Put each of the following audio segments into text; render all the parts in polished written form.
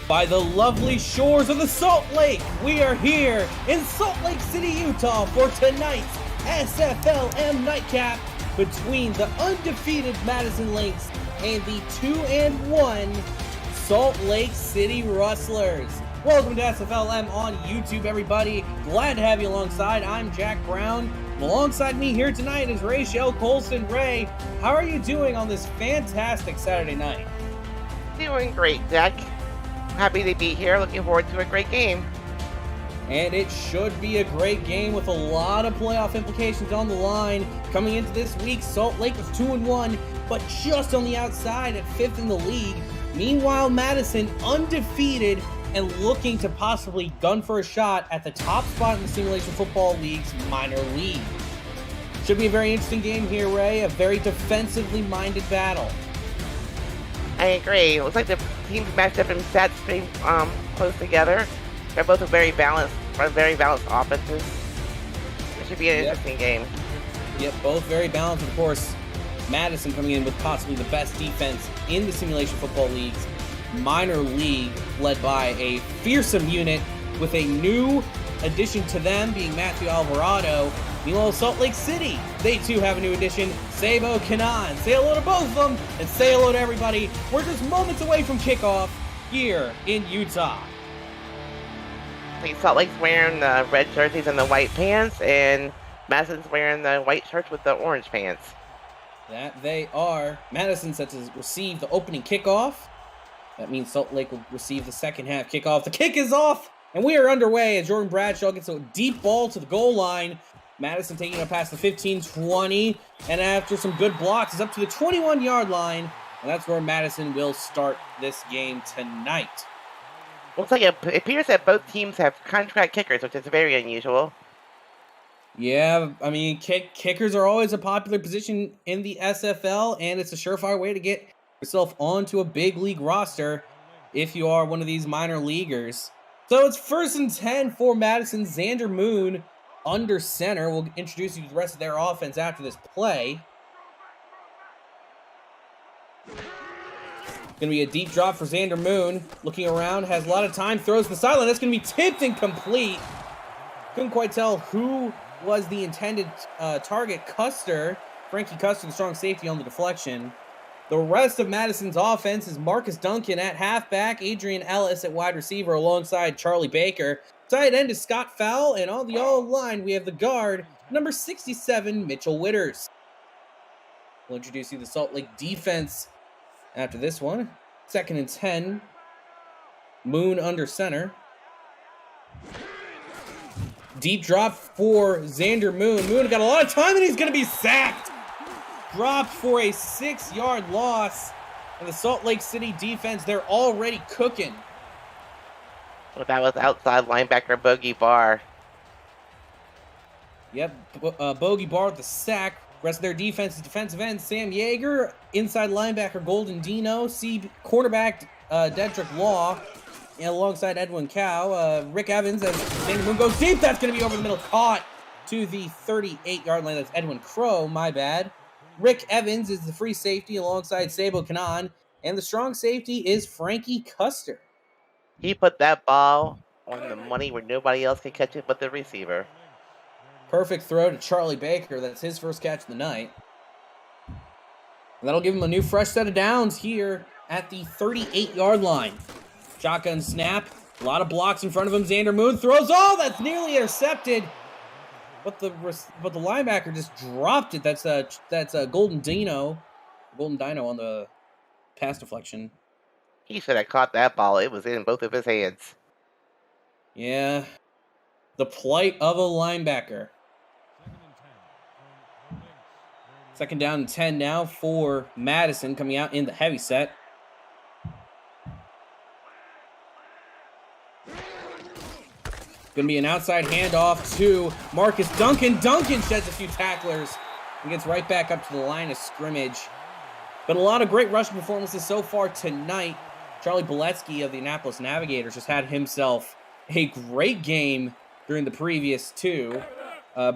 by the lovely shores of the Salt Lake. We are here in Salt Lake City, Utah for tonight's SFLm nightcap between the undefeated Madison Lynx and the 2-1 Salt Lake City Rustlers. Welcome to SFLm on YouTube, everybody. Glad to have you alongside. I'm Jack Brown. Alongside me here tonight is Rachel Colston. Ray, how are you doing on this fantastic Saturday night? Doing great, Jack. Happy to be here. Looking forward to a great game. And it should be a great game with a lot of playoff implications on the line. Coming into this week, Salt Lake was 2-1, but just on the outside at 5th in the league. Meanwhile, Madison undefeated and looking to possibly gun for a shot at the top spot in the Simulation Football League's minor league. Should be a very interesting game here, Ray. A very defensively minded battle. I agree. It looks like the teams matched up in stats pretty close together. They're both very balanced offenses. It should be an interesting game. Yep, both very balanced. Of course, Madison coming in with possibly the best defense in the Simulation Football League's minor league, led by a fearsome unit with a new addition to them being Matthew Alvarado. Meanwhile, Salt Lake City, they too have a new addition, Sabo Kanan. Say hello to both of them and say hello to everybody. We're just moments away from kickoff here in Utah. Salt Lake's wearing the red jerseys and the white pants, and Madison's wearing the white shirts with the orange pants. That they are. Madison set to receive the opening kickoff. That means Salt Lake will receive the second half kickoff. The kick is off, and we are underway as Jordan Bradshaw gets a deep ball to the goal line. Madison taking it past the 15-20, and after some good blocks, is up to the 21-yard line, and that's where Madison will start this game tonight. Looks like it appears that both teams have contract kickers, which is very unusual. Yeah, I mean, kickers are always a popular position in the SFL, and it's a surefire way to get yourself onto a big league roster if you are one of these minor leaguers. So it's 1st and 10 for Madison. Xander Moon under center. We'll introduce you to the rest of their offense after this play. Going to be a deep drop for Xander Moon. Looking around, has a lot of time, throws to the sideline. That's going to be tipped incomplete. Couldn't quite tell who was the intended target. Frankie Custer, the strong safety on the deflection. The rest of Madison's offense is Marcus Duncan at halfback, Adrian Ellis at wide receiver alongside Charlie Baker. Tight end is Scott Fowle, and on the O-line we have the guard, number 67, Mitchell Witters. We'll introduce you to the Salt Lake defense after this one. 2nd and 10. Moon under center. Deep drop for Xander Moon. Moon got a lot of time, and he's going to be sacked. Dropped for a 6-yard loss. And the Salt Lake City defense, they're already cooking. Well, that was outside linebacker Bogey Barr. Yep, Bogey Barr with the sack. Rest of their defense is defensive end Sam Yeager, inside linebacker Golden Dino, cornerback Dedrick Law, and alongside Edwin Cow. Rick Evans as Xander Moon goes deep. That's going to be over the middle, caught to the 38-yard line. That's Edwin Crow, my bad. Rick Evans is the free safety alongside Sabo Kanan, and the strong safety is Frankie Custer. He put that ball on the money where nobody else can catch it but the receiver. Perfect throw to Charlie Baker. That's his first catch of the night. And that'll give him a new fresh set of downs here at the 38-yard line. Shotgun snap. A lot of blocks in front of him. Xander Moon throws. Oh, that's nearly intercepted. But the linebacker just dropped it. That's a Golden Dino on the pass deflection. He should have caught that ball. It was in both of his hands. Yeah. The plight of a linebacker. 2nd down and 10 now for Madison coming out in the heavy set. Going to be an outside handoff to Marcus Duncan. Duncan sheds a few tacklers and gets right back up to the line of scrimmage. But a lot of great rushing performances so far tonight. Charlie Boletsky of the Annapolis Navigators just had himself a great game during the previous two,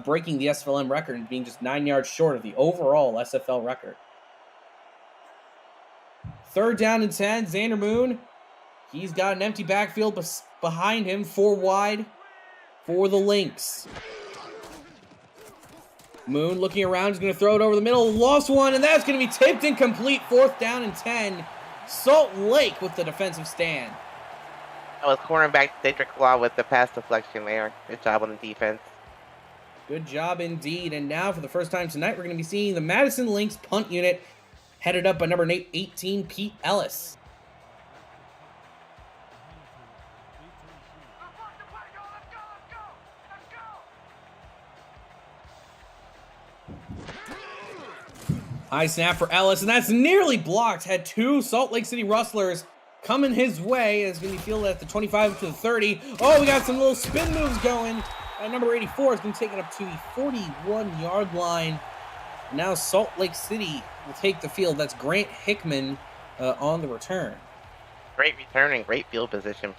breaking the SFLm record and being just 9 yards short of the overall SFL record. 3rd down and 10. Xander Moon He's got an empty backfield behind him, 4 wide for the Lynx. Moon looking around, he's going to throw it over the middle, lost one, and that's going to be tipped incomplete, 4th down and 10. Salt Lake with the defensive stand. That was cornerback Cedric Law with the pass deflection there. Good job on the defense. Good job indeed. And now for the first time tonight, we're going to be seeing the Madison Lynx punt unit headed up by number 18, Pete Ellis. High snap for Ellis, and that's nearly blocked. Had 2 Salt Lake City Rustlers coming his way. It's going to be fielded at the 25 to the 30. Oh, we got some little spin moves going. Number 84 is going to take it up to the 41-yard line. Now Salt Lake City will take the field. That's Grant Hickman on the return. Great return and great field position.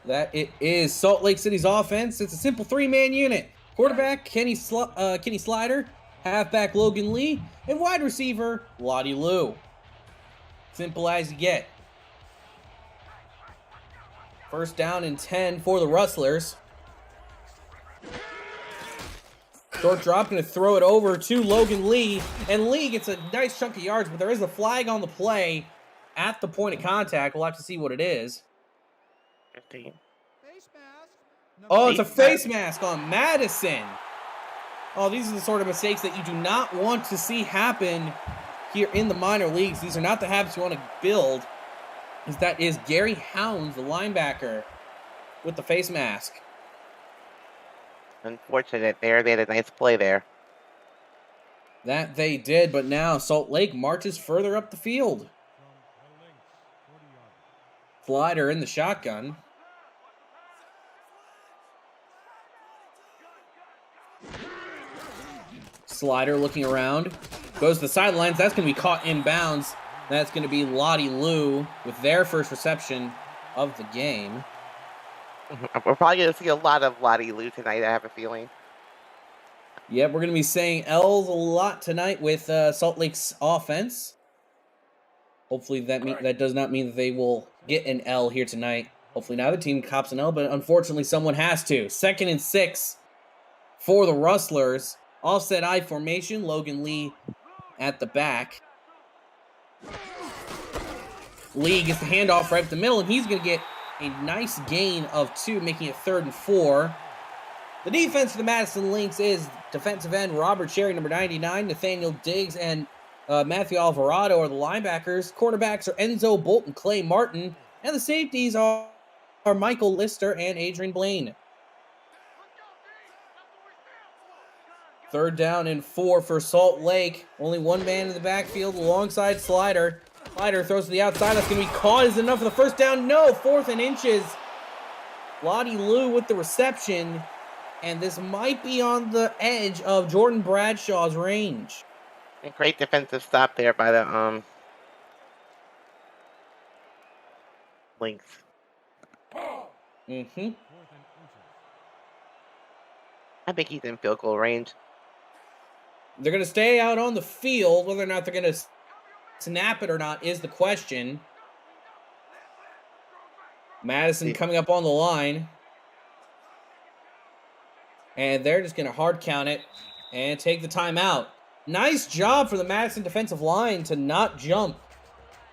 That it is Salt Lake City's offense. It's a simple 3-man unit. Quarterback, Kenny Slider. Halfback, Logan Lee. And wide receiver, Lottie Lou. Simple as you get. First down and 10 for the Rustlers. Short drop, going to throw it over to Logan Lee. And Lee gets a nice chunk of yards, but there is a flag on the play at the point of contact. We'll have to see what it is. 15. Oh, it's a face mask on Madison. Oh, these are the sort of mistakes that you do not want to see happen here in the minor leagues. These are not the habits you want to build. As that is Gary Hounds, the linebacker, with the face mask. Unfortunate there. They had a nice play there. That they did, but now Salt Lake marches further up the field. Slider in the shotgun. Slider looking around. Goes to the sidelines. That's going to be caught inbounds. That's going to be Lottie Lou with their first reception of the game. We're probably going to see a lot of Lottie Lou tonight, I have a feeling. Yep, we're going to be saying L's a lot tonight with Salt Lake's offense. Hopefully that does not mean that they will get an L here tonight. Hopefully neither team cops an L, but unfortunately someone has to. 2nd and 6 for the Rustlers. Offset I formation, Logan Lee at the back. Lee gets the handoff right up the middle, and he's going to get a nice gain of 2, making it 3rd and 4. The defense for the Madison Lynx is defensive end Robert Sherry, number 99, Nathaniel Diggs, and Matthew Alvarado are the linebackers. Cornerbacks are Enzo Bolt and Clay Martin, and the safeties are Michael Lister and Adrian Blaine. 3rd down and 4 for Salt Lake. Only 1 man in the backfield alongside Slider. Slider throws to the outside. That's going to be caught. Is enough for the first down? No. 4th and inches. Lottie Lou with the reception. And this might be on the edge of Jordan Bradshaw's range. A great defensive stop there by the Lynx. Mm-hmm. I think he's in field goal range. They're going to stay out on the field. Whether or not they're going to snap it or not is the question. Madison coming up on the line. And they're just going to hard count it and take the timeout. Nice job for the Madison defensive line to not jump.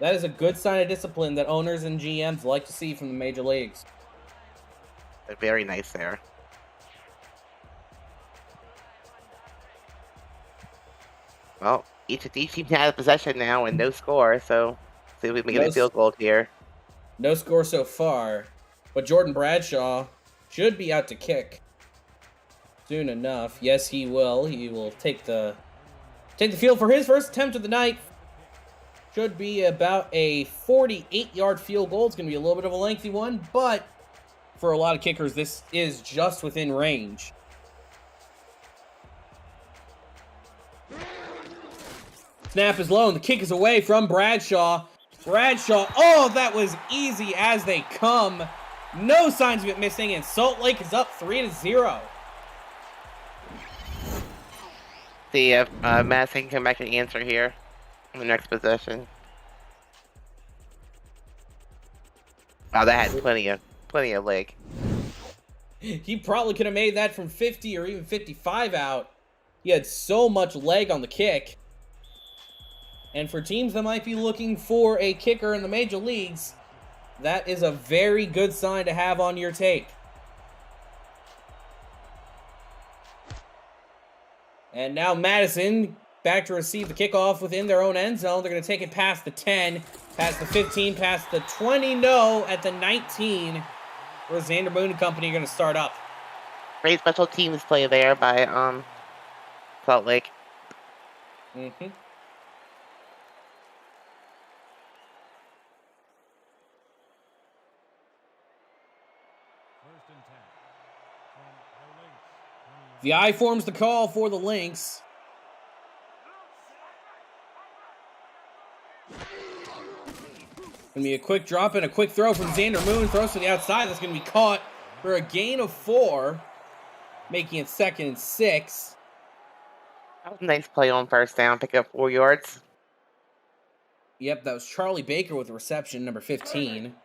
That is a good sign of discipline that owners and GMs like to see from the major leagues. They're very nice there. Well, each team has possession now and no score, so see if we can get a field goal here. No score so far, but Jordan Bradshaw should be out to kick soon enough. Yes, he will. He will take the field for his first attempt of the night. Should be about a 48-yard field goal. It's going to be a little bit of a lengthy one, but for a lot of kickers, this is just within range. Snap is low, and the kick is away from Bradshaw. Bradshaw, oh, that was easy as they come. No signs of it missing, and Salt Lake is up 3-0. See if Madison can come back and answer here in the next possession. Oh, that had plenty of leg. He probably could have made that from 50 or even 55 out. He had so much leg on the kick. And for teams that might be looking for a kicker in the major leagues, that is a very good sign to have on your tape. And now Madison back to receive the kickoff within their own end zone. They're going to take it past the 10, past the 15, past the 20. No, at the 19, where Xander Moon and company are going to start up. Great special teams play there by Salt Lake. Mm-hmm. The I forms the call for the Lynx. Gonna be a quick drop and a quick throw from Xander Moon. Throws to the outside. That's gonna be caught for a gain of 4, making it 2nd and 6. That was a nice play on first down, pick up 4 yards. Yep, that was Charlie Baker with the reception, number 15.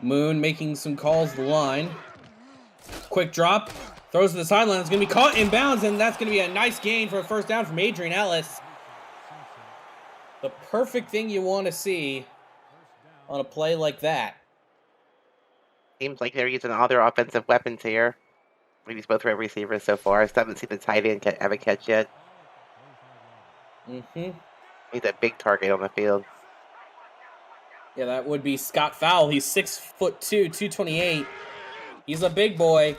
Moon making some calls to the line. Quick drop. Throws to the sideline. It's going to be caught in bounds, and that's going to be a nice gain for a first down from Adrian Ellis. The perfect thing you want to see on a play like that. Seems like they're using all their offensive weapons here. We use both wide receivers so far. I still haven't seen the tight end have a catch yet. Mm-hmm. He's a big target on the field. Yeah, that would be Scott Fowle. He's 6'2", 228. He's a big boy.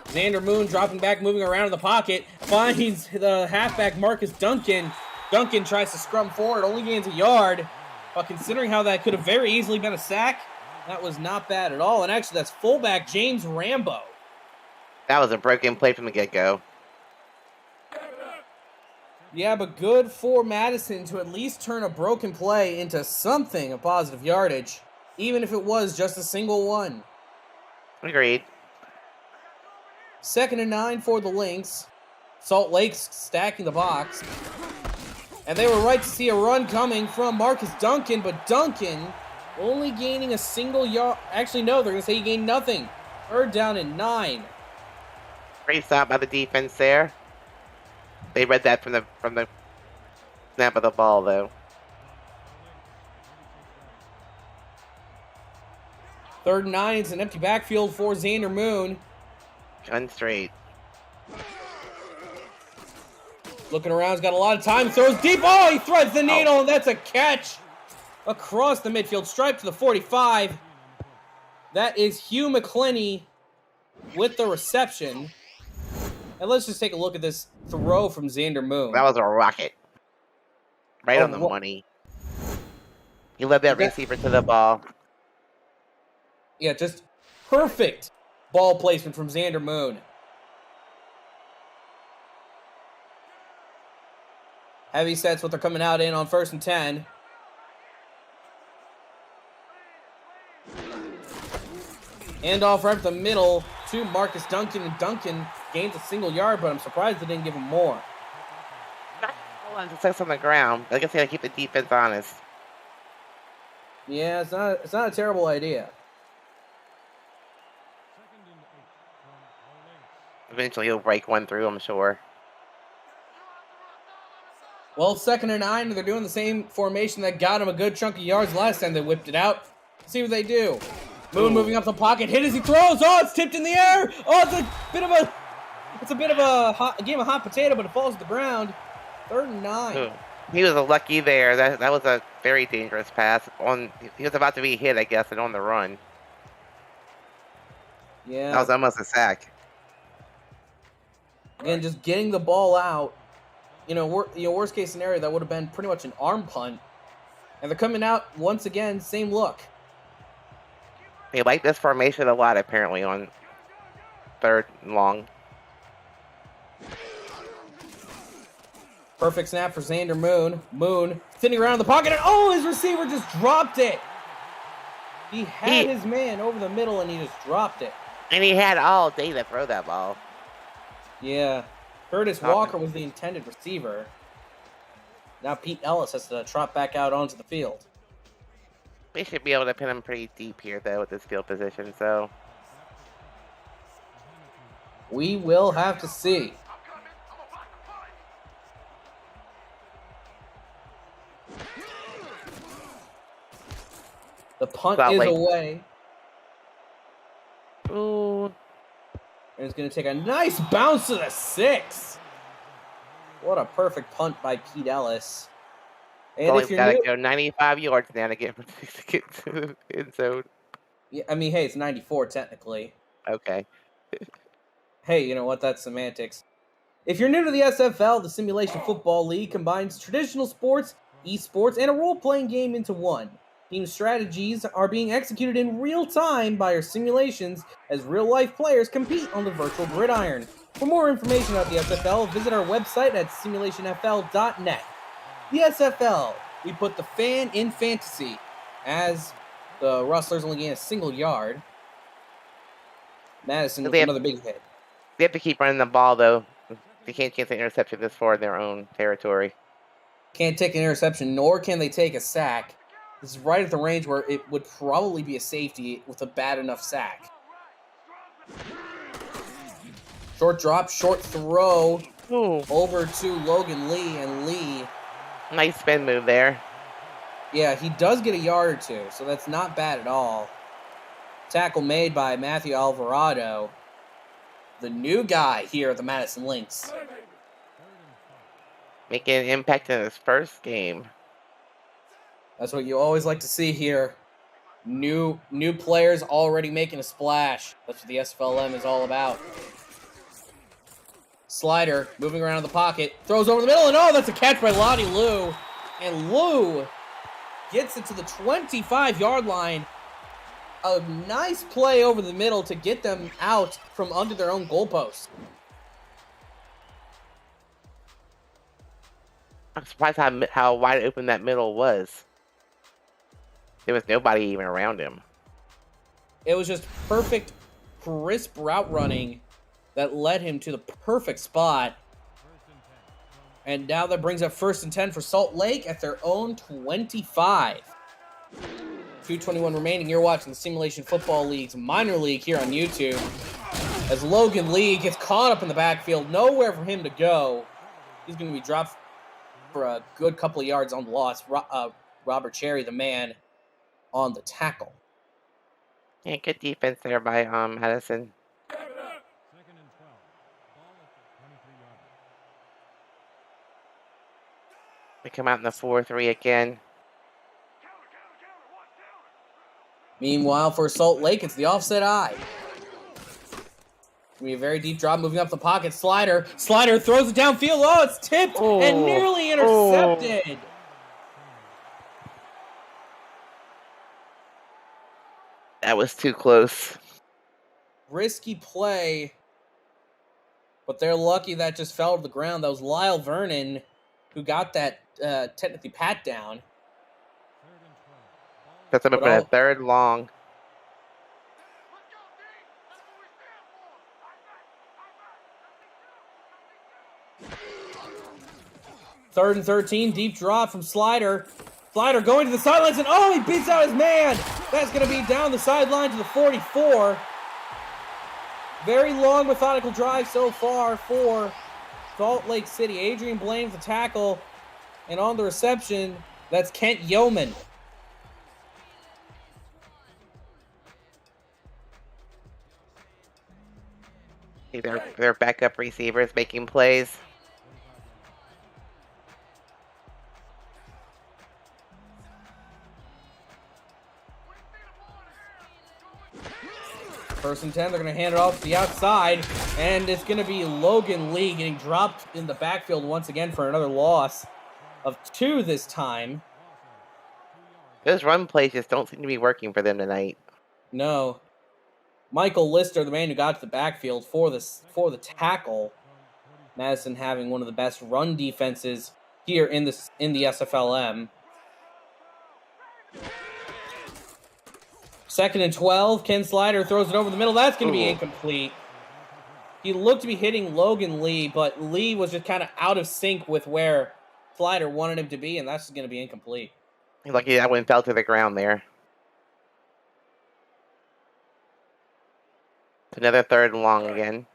Xander Moon dropping back, moving around in the pocket. Finds the halfback Marcus Duncan. Duncan tries to scrum forward, only gains a yard. But considering how that could have very easily been a sack, that was not bad at all. And actually, that's fullback James Rambo. That was a broken play from the get-go. Yeah, but good for Madison to at least turn a broken play into something of positive yardage, even if it was just a single one. Agreed. 2nd and 9 for the Lynx. Salt Lake's stacking the box. And they were right to see a run coming from Marcus Duncan, but Duncan only gaining a single yard. Actually, no, they're going to say he gained nothing. 3rd down and 9. Great stop by the defense there. They read that from the snap of the ball, though. 3rd and 9. It's an empty backfield for Xander Moon. Gun straight. Looking around, he's got a lot of time. Throws deep. Oh, he threads the needle, and that's a catch across the midfield stripe to the 45. That is Hugh McClenny with the reception. And let's just take a look at this throw from Xander Moon. That was a rocket. Right on the money. He led that receiver to the ball. Yeah, just perfect ball placement from Xander Moon. Heavy sets what they're coming out in on 1st and 10. Handoff right up the middle to Marcus Duncan, and Duncan gains a single yard, but I'm surprised they didn't give him more. Hold on, just on the ground. I guess they gotta keep the defense honest. Yeah, it's not a terrible idea. Eventually he'll break one through, I'm sure. Well, 2nd and 9, they're doing the same formation that got him a good chunk of yards last time they whipped it out. Let's see what they do. Moon moving up the pocket, hit as he throws. Oh, it's tipped in the air. Oh, it's a bit of a game of hot potato, but it falls to the ground. 3rd and 9. Ooh. He was lucky there. That was a very dangerous pass. He was about to be hit, I guess, and on the run. Yeah. That was almost a sack. Again, just getting the ball out. Worst case scenario, that would have been pretty much an arm punt. And they're coming out once again, same look. They like this formation a lot, apparently, on 3rd and long. Perfect snap for Xander Moon. Moon sitting around in the pocket, and his receiver just dropped it. He had his man over the middle and he just dropped it. And he had all day to throw that ball. Yeah. Curtis Walker was the intended receiver. Now Pete Ellis has to trot back out onto the field. They should be able to pin him pretty deep here, though, with this field position, so... We will have to see. The punt is away. Ooh. And it's going to take a nice bounce to the 6. What a perfect punt by Pete Ellis. And if you're got to go 95 yards now to get to the end zone. Yeah, I mean, hey, it's 94 technically. Okay. Hey, you know what? That's semantics. If you're new to the SFL, the Simulation Football League combines traditional sports, esports, and a role-playing game into one. Team strategies are being executed in real time by our simulations as real-life players compete on the virtual gridiron. For more information about the SFL, visit our website at simulationfl.net. The SFL, we put the fan in fantasy, as the Rustlers only gain a single yard. Madison with another big hit. They have to keep running the ball, though. They can't chance an interception this far in their own territory. Can't take an interception, nor can they take a sack. This is right at the range where it would probably be a safety with a bad enough sack. Short drop, short throw. Ooh. Over to Logan Lee, and Lee... Nice spin move there. Yeah, he does get a yard or two, so that's not bad at all. Tackle made by Matthew Alvarado, the new guy here at the Madison Lynx. Making an impact in his first game. That's what you always like to see here. New players already making a splash. That's what the SFLm is all about. Slider moving around in the pocket, throws over the middle, and oh, that's a catch by Lottie Lou. And Lou gets it to the 25-yard line. A nice play over the middle to get them out from under their own goalpost. I'm surprised how wide open that middle was. There was nobody even around him. It was just perfect, crisp route running that led him to the perfect spot. And now that brings up 1st and 10 for Salt Lake at their own 25. 2:21 remaining. You're watching the Simulation Football League's minor league here on YouTube. As Logan Lee gets caught up in the backfield, nowhere for him to go. He's going to be dropped for a good couple of yards on the loss. Robert Cherry, the man, on the tackle. Yeah, good defense there by Madison. They come out in the 4-3 again. Meanwhile, for Salt Lake, it's the offset eye. Gonna be a very deep drop, moving up the pocket. Slider throws it downfield. Oh, it's tipped and nearly intercepted. That was too close. Risky play, but they're lucky that just fell to the ground. That was Lyle Vernon who got that technically pat down. That's up a 3rd long. Third and 13, deep drop from Slider. Slider going to the sidelines, and oh, he beats out his man. That's going to be down the sideline to the 44. Very long, methodical drive so far for Salt Lake City. Adrian Blaine the tackle, and on the reception, that's Kent Yeoman. Their backup receivers making plays. First and 10, they're going to hand it off to the outside, and it's going to be Logan Lee getting dropped in the backfield once again for another loss of 2 this time. Those run plays just don't seem to be working for them tonight. No. Michael Lister, the man who got to the backfield for the tackle. Madison having one of the best run defenses here in the SFLm. 2nd and 12. Ken Slider throws it over the middle. That's going to be incomplete. He looked to be hitting Logan Lee, but Lee was just kind of out of sync with where Slider wanted him to be, and that's going to be incomplete. Lucky that one fell to the ground there. Another 3rd and long again.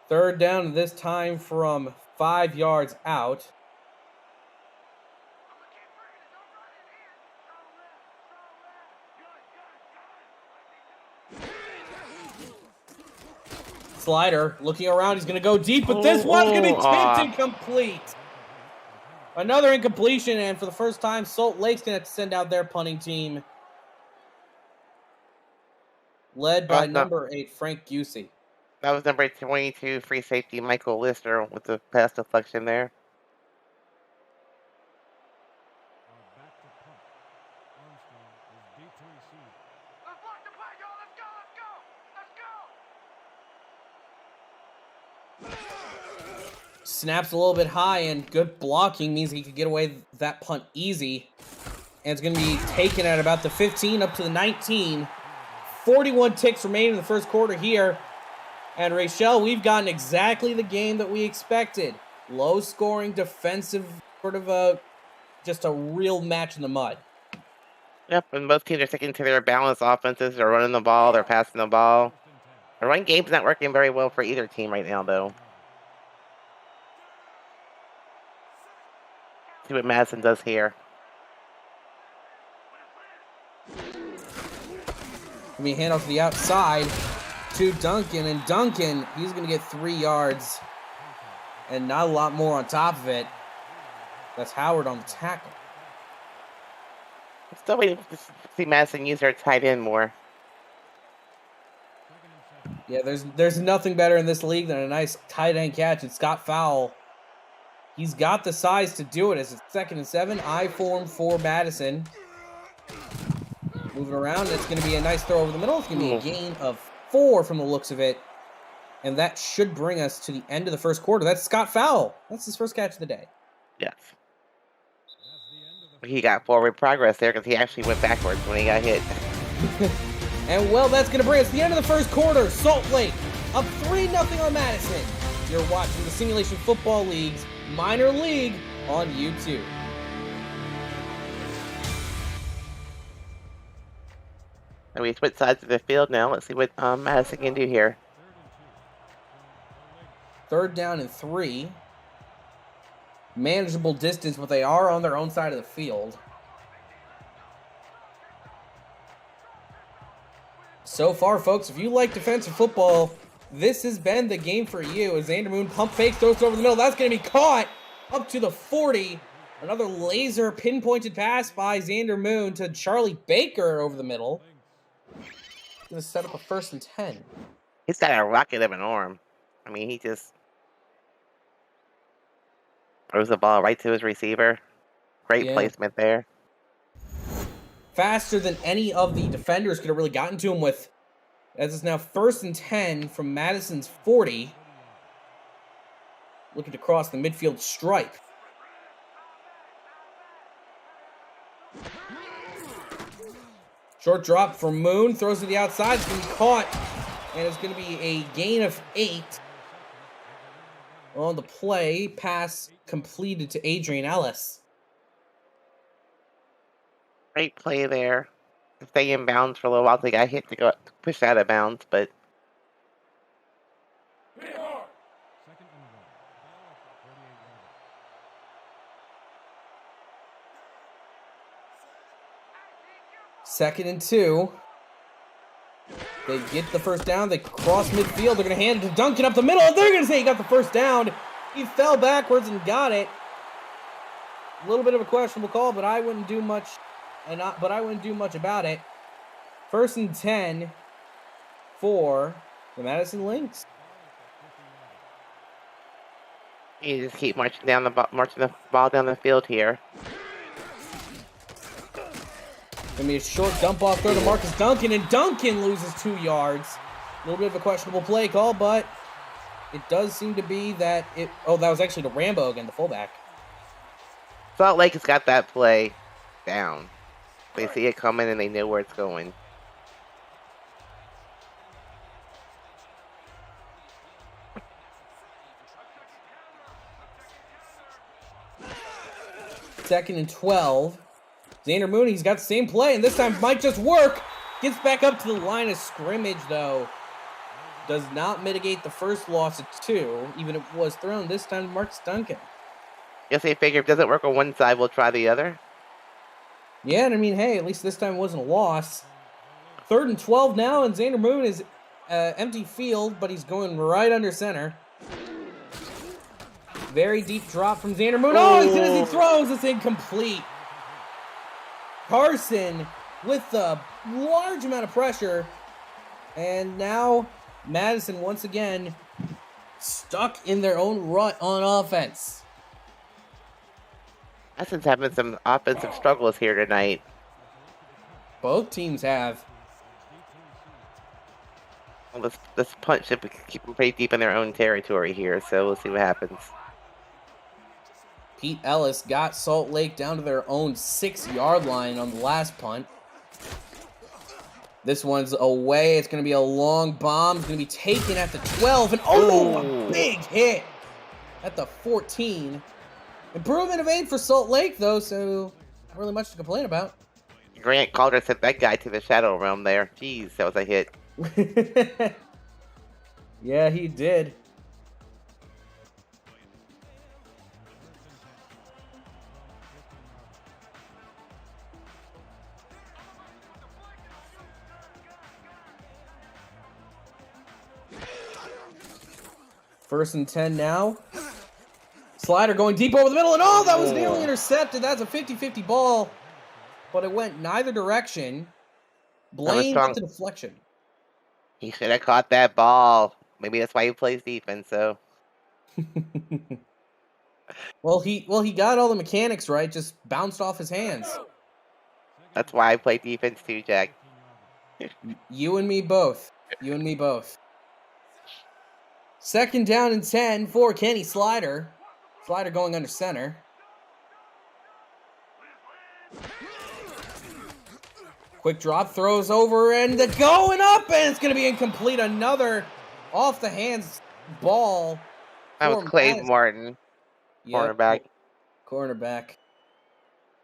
3rd down, this time from 5 yards out. Slider looking around. He's going to go deep, but this one's going to be tipped incomplete. Another incompletion, and for the first time, Salt Lake's going to have to send out their punting team. Led by number 8, Frank Busey. That was number 22, free safety, Michael Lister, with the pass deflection there. Snaps a little bit high, and good blocking means he could get away with that punt easy. And it's going to be taken at about the 15 up to the 19. 41 ticks remaining in the first quarter here. And Rachel, we've gotten exactly the game that we expected. Low scoring, defensive, sort of just a real match in the mud. Yep, and both teams are sticking to their balanced offenses. They're running the ball, they're passing the ball. The run game's not working very well for either team right now, though. See what Madison does here. Gonna be a handoff to the outside to Duncan, and Duncan, he's gonna get 3 yards and not a lot more on top of it. That's Howard on the tackle. I'm still waiting to see Madison use their tight end more. Yeah, there's nothing better in this league than a nice tight end catch. It's Scott Fowle. He's got the size to do it as it's 2nd and 7. I form for Madison. Moving around, it's going to be a nice throw over the middle. It's going to be a gain of 4 from the looks of it. And that should bring us to the end of the first quarter. That's Scott Fowle. That's his first catch of the day. Yes. He got forward progress there because he actually went backwards when he got hit. And, well, that's going to bring us to the end of the first quarter. Salt Lake up 3-0 on Madison. You're watching the Simulation Football League's Minor League on YouTube. And we switch sides of the field now. Let's see what Madison can do here. 3rd down and 3. Manageable distance, but they are on their own side of the field. So far, folks, if you like defensive football, this has been the game for you. As Xander Moon pump fakes, throws it over the middle. That's going to be caught up to the 40. Another laser pinpointed pass by Xander Moon to Charlie Baker over the middle. Going to set up a 1st and 10. He's got a rocket of an arm. I mean, he just throws the ball right to his receiver. Great placement there. Faster than any of the defenders could have really gotten to him with, as it's now 1st and 10 from Madison's 40. Looking to cross the midfield stripe. Short drop from Moon, throws to the outside, it's going to be caught, and it's going to be a gain of 8. On the play, pass completed to Adrian Ellis. Great play there. Stay in bounds for a little while. They got hit to go push out of bounds, but Second and 2. They get the first down. They cross midfield. They're going to hand it to Duncan up the middle. They're going to say he got the first down. He fell backwards and got it. A little bit of a questionable call, but I wouldn't do much. I wouldn't do much about it. 1st and 10 for the Madison Lynx. you just keep marching the ball down the field here. Gonna be a short dump off throw to Marcus Duncan, and Duncan loses 2 yards. A little bit of a questionable play call, but it does seem to be that it. Oh, that was actually to Rambo again, the fullback. Salt Lake has got that play down. They see it coming and they know where it's going. Second and 12. Xander Mooney, he's got the same play, and this time might just work. Gets back up to the line of scrimmage, though. Does not mitigate the first loss at 2, even if it was thrown this time to Marcus Duncan. Guess they figure if it doesn't work on one side, we'll try the other. Yeah, and I mean, hey, at least this time it wasn't a loss. Third and 12 now, and Xander Moon is empty field, but he's going right under center. Very deep drop from Xander Moon. Oh, as soon as he throws, it's incomplete. Carson with a large amount of pressure. And now Madison once again stuck in their own rut on offense. Madison's having some offensive struggles here tonight. Both teams have. Well, this punch should keep them pretty deep in their own territory here, so we'll see what happens. Pete Ellis got Salt Lake down to their own 6-yard line on the last punt. This one's away. It's going to be a long bomb. It's going to be taken at the 12. And a big hit at the 14. Improvement of 8 for Salt Lake, though, so not really much to complain about. Grant Calder sent that guy to the shadow realm there. Jeez, that was a hit. Yeah, he did. First and 10 now. Slider going deep over the middle, and oh, that was nearly intercepted. That's a 50-50 ball, but it went neither direction. Blaine with the deflection. He should have caught that ball. Maybe that's why he plays defense, so. Well, he got all the mechanics right, just bounced off his hands. That's why I play defense too, Jack. You and me both. You and me both. Second down and 10 for Kenny Slider. Slider going under center. Quick drop, throws over, and going up, and it's going to be incomplete. Another off the hands ball. That was Clay Madison. Martin, cornerback. Cornerback.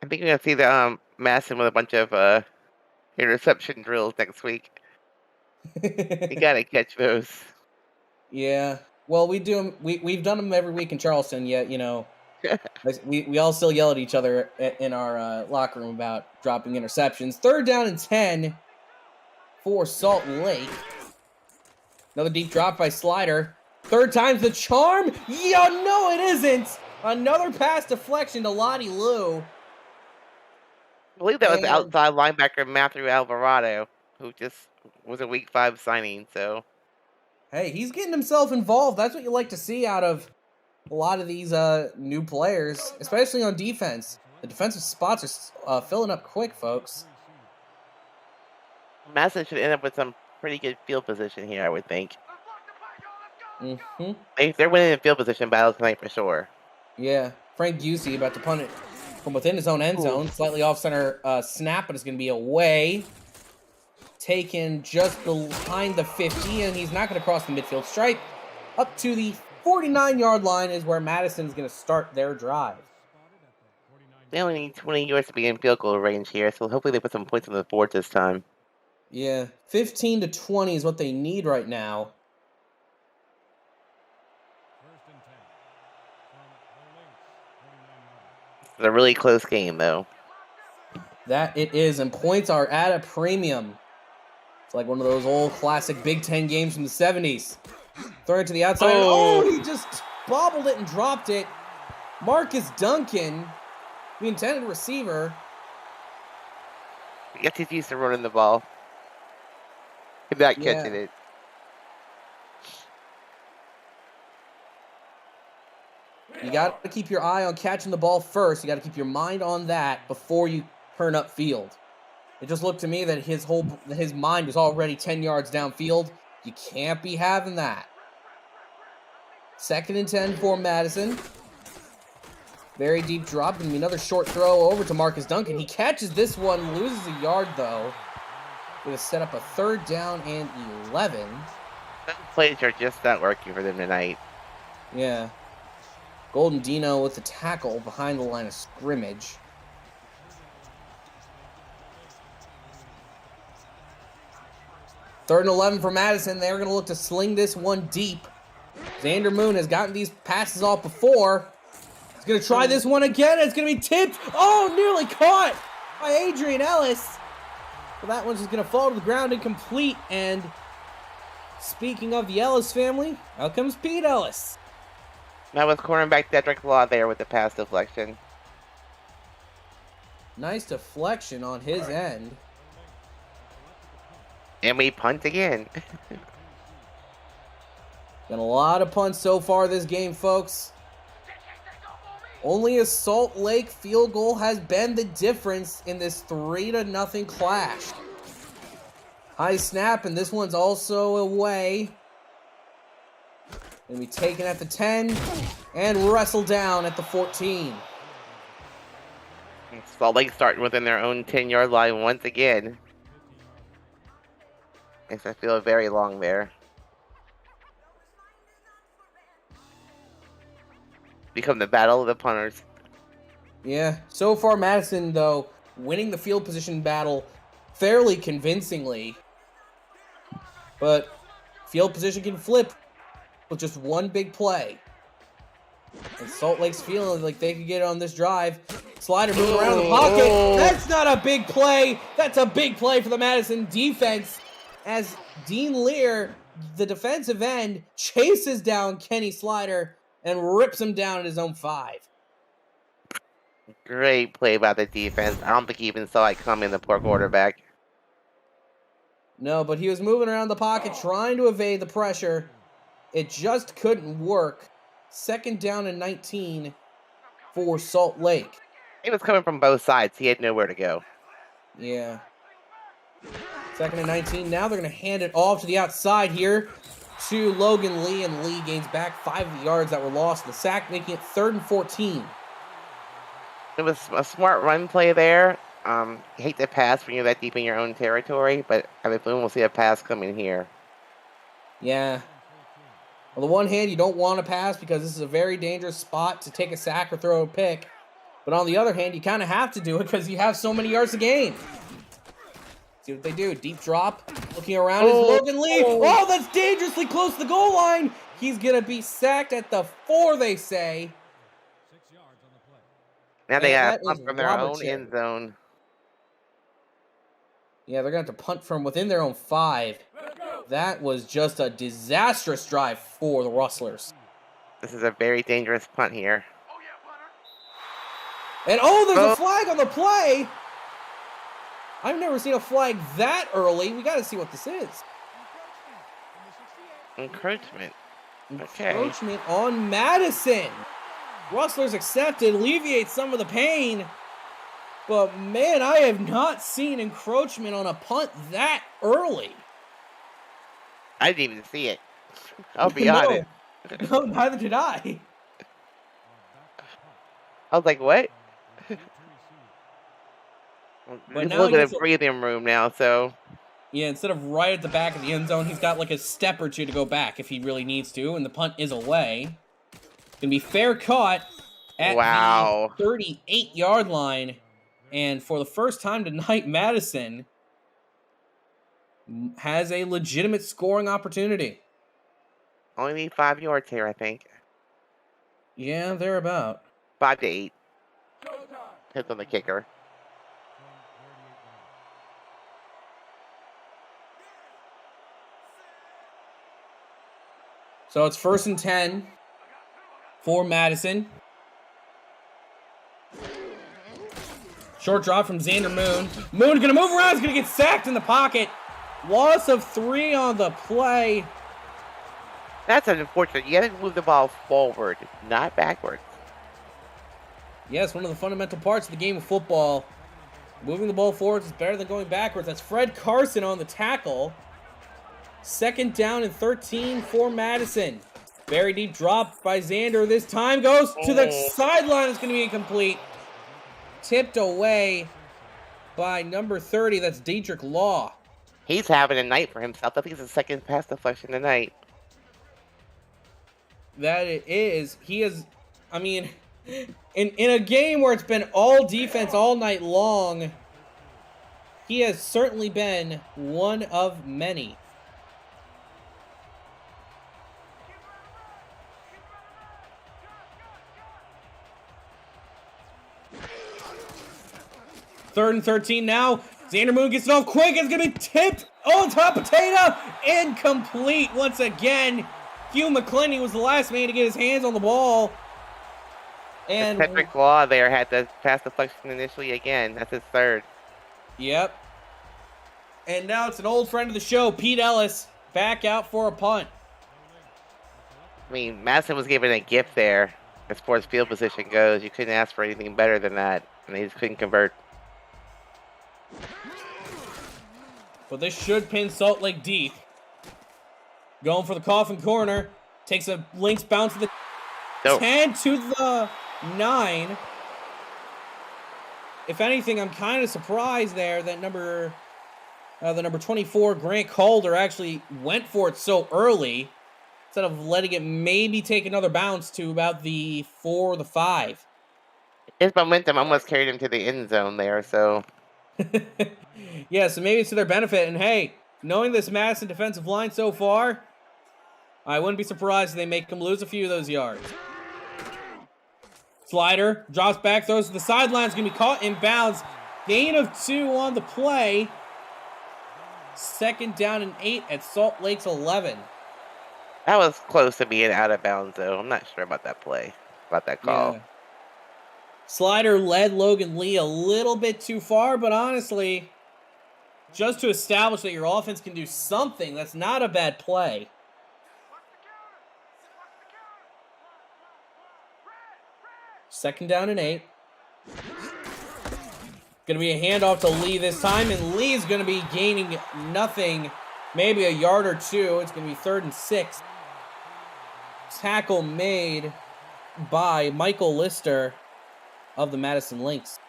I think we're going to see the Madison with a bunch of interception drills next week. You got to catch those. Yeah. Well, we do them. We've done them every week in Charleston. Yet, you know, we all still yell at each other in our locker room about dropping interceptions. Third down and 10 for Salt Lake. Another deep drop by Slider. Third time's the charm. Yeah, no, it isn't. Another pass deflection to Lottie Lou. I believe that was the outside linebacker Matthew Alvarado, who just was a Week 5 signing. So. Hey, he's getting himself involved. That's what you like to see out of a lot of these new players, especially on defense. The defensive spots are filling up quick, folks. Madison should end up with some pretty good field position here, I would think. Mm-hmm. They're winning the field position battle tonight for sure. Yeah, Frank Busey about to punt it from within his own end zone. Slightly off-center snap, but it's going to be away. Taken just behind the 50, and he's not going to cross the midfield stripe. Up to the 49-yard line is where Madison's going to start their drive. They only need 20 yards to be in field goal range here, so hopefully they put some points on the board this time. Yeah, 15 to 20 is what they need right now. It's a really close game, though. That it is, and points are at a premium. It's like one of those old classic Big Ten games from the 70s. Throw it to the outside. Oh, he just bobbled it and dropped it. Marcus Duncan, the intended receiver. I guess he's used to running the ball. He's not catching it. You got to keep your eye on catching the ball first. You got to keep your mind on that before you turn upfield. It just looked to me that his mind was already 10 yards downfield. You can't be having that. Second and 10 for Madison. Very deep drop. Gonna be another short throw over to Marcus Duncan. He catches this one, loses a yard though. Gonna set up a 3rd down and 11. Some plays are just not working for them tonight. Yeah. Golden Dino with the tackle behind the line of scrimmage. Third and 11 for Madison. They're going to look to sling this one deep. Xander Moon has gotten these passes off before. He's going to try this one again. It's going to be tipped. Oh, nearly caught by Adrian Ellis. So that one's just going to fall to the ground incomplete. And speaking of the Ellis family, out comes Pete Ellis. That was cornerback Dedrick Law there with the pass deflection. Nice deflection on his end. And we punt again. Been a lot of punts so far this game, folks. Only a Salt Lake field goal has been the difference in this 3-0 clash. High snap, and this one's also away. Gonna be taken at the 10 and wrestled down at the 14. Salt Lake starting within their own 10-yard line once again. Makes I feel very long there. Become the battle of the punters. Yeah, so far Madison, though, winning the field position battle fairly convincingly. But field position can flip with just one big play. And Salt Lake's feeling like they could get it on this drive. Slider moving around the pocket. That's not a big play. That's a big play for the Madison defense. As Dean Lear, the defensive end, chases down Kenny Slider and rips him down at his own 5. Great play by the defense. I don't think he even saw it coming, the poor quarterback. No, but he was moving around the pocket trying to evade the pressure. It just couldn't work. 2nd down and 19 for Salt Lake. He was coming from both sides. He had nowhere to go. Yeah. 2nd and 19. Now they're going to hand it off to the outside here to Logan Lee, and Lee gains back 5 of the yards that were lost in the sack, making it 3rd and 14. It was a smart run play there. You hate to pass when you're that deep in your own territory, but I mean, we'll see a pass coming here. Yeah. On the one hand, you don't want to pass because this is a very dangerous spot to take a sack or throw a pick. But on the other hand, you kind of have to do it because you have so many yards to gain. See what they do. Deep drop. Looking around is Logan Lee. Oh, that's dangerously close to the goal line. He's going to be sacked at the 4, they say. Now they got punt from their own end zone. Yeah, they're going to have to punt from within their own 5. That was just a disastrous drive for the Rustlers. This is a very dangerous punt here. And there's a flag on the play. I've never seen a flag that early. We got to see what this is. Encroachment. Okay. Encroachment on Madison. Rustlers accepted, alleviate some of the pain. But man, I have not seen encroachment on a punt that early. I didn't even see it. I'll be honest. No, neither did I. I was like, what? But He's now looking he at breathing room now, so. Yeah, instead of right at the back of the end zone, he's got like a step or 2 to go back if he really needs to, and the punt is away. Gonna be fair caught at the 38-yard line. And for the first time tonight, Madison has a legitimate scoring opportunity. Only need 5 yards here, I think. Yeah, they're about 5 to 8. Hits on the kicker. So it's 1st and 10 for Madison. Short drop from Xander Moon. Moon gonna move around. He's gonna get sacked in the pocket. Loss of 3 on the play. That's unfortunate. You gotta move the ball forward, not backwards. Yes, one of the fundamental parts of the game of football. Moving the ball forward is better than going backwards. That's Fred Carson on the tackle. 2nd down and 13 for Madison. Very deep drop by Xander. This time goes to the sideline. It's going to be incomplete. Tipped away by number 30. That's Dietrich Law. He's having a night for himself. I think it's his second pass deflection tonight. That it is. He is, I mean, in a game where it's been all defense all night long, he has certainly been one of many. Third and 13 now. Xander Moon gets it off quick. It's going to be tipped on top of Tata. Incomplete once again. Hugh McClenny was the last man to get his hands on the ball. And Dietrich Law there had the pass deflection initially again. That's his third. Yep. And now it's an old friend of the show, Pete Ellis, back out for a punt. I mean, Madison was given a gift there as far as field position goes. You couldn't ask for anything better than that, and they just couldn't convert. But this should pin Salt Lake deep. Going for the coffin corner. Takes a Lynx bounce to the 10 to the 9. If anything, I'm kind of surprised there that the number 24, Grant Calder, actually went for it so early instead of letting it maybe take another bounce to about the 4 or the 5. His momentum almost carried him to the end zone there, so... Yeah, so maybe it's to their benefit. And hey, knowing this Madison defensive line so far, I wouldn't be surprised if they make them lose a few of those yards. Slider drops back, throws to the sidelines, going to be caught in bounds. Gain of 2 on the play. Second down and 8 at Salt Lake's 11. That was close to being out of bounds, though. I'm not sure about that play, about that call. Yeah. Slider led Logan Lee a little bit too far, but honestly, just to establish that your offense can do something, that's not a bad play. Second down and 8. Going to be a handoff to Lee this time, and Lee's going to be gaining nothing, maybe a yard or 2. It's going to be 3rd and 6. Tackle made by Michael Lister of the Madison Lynx.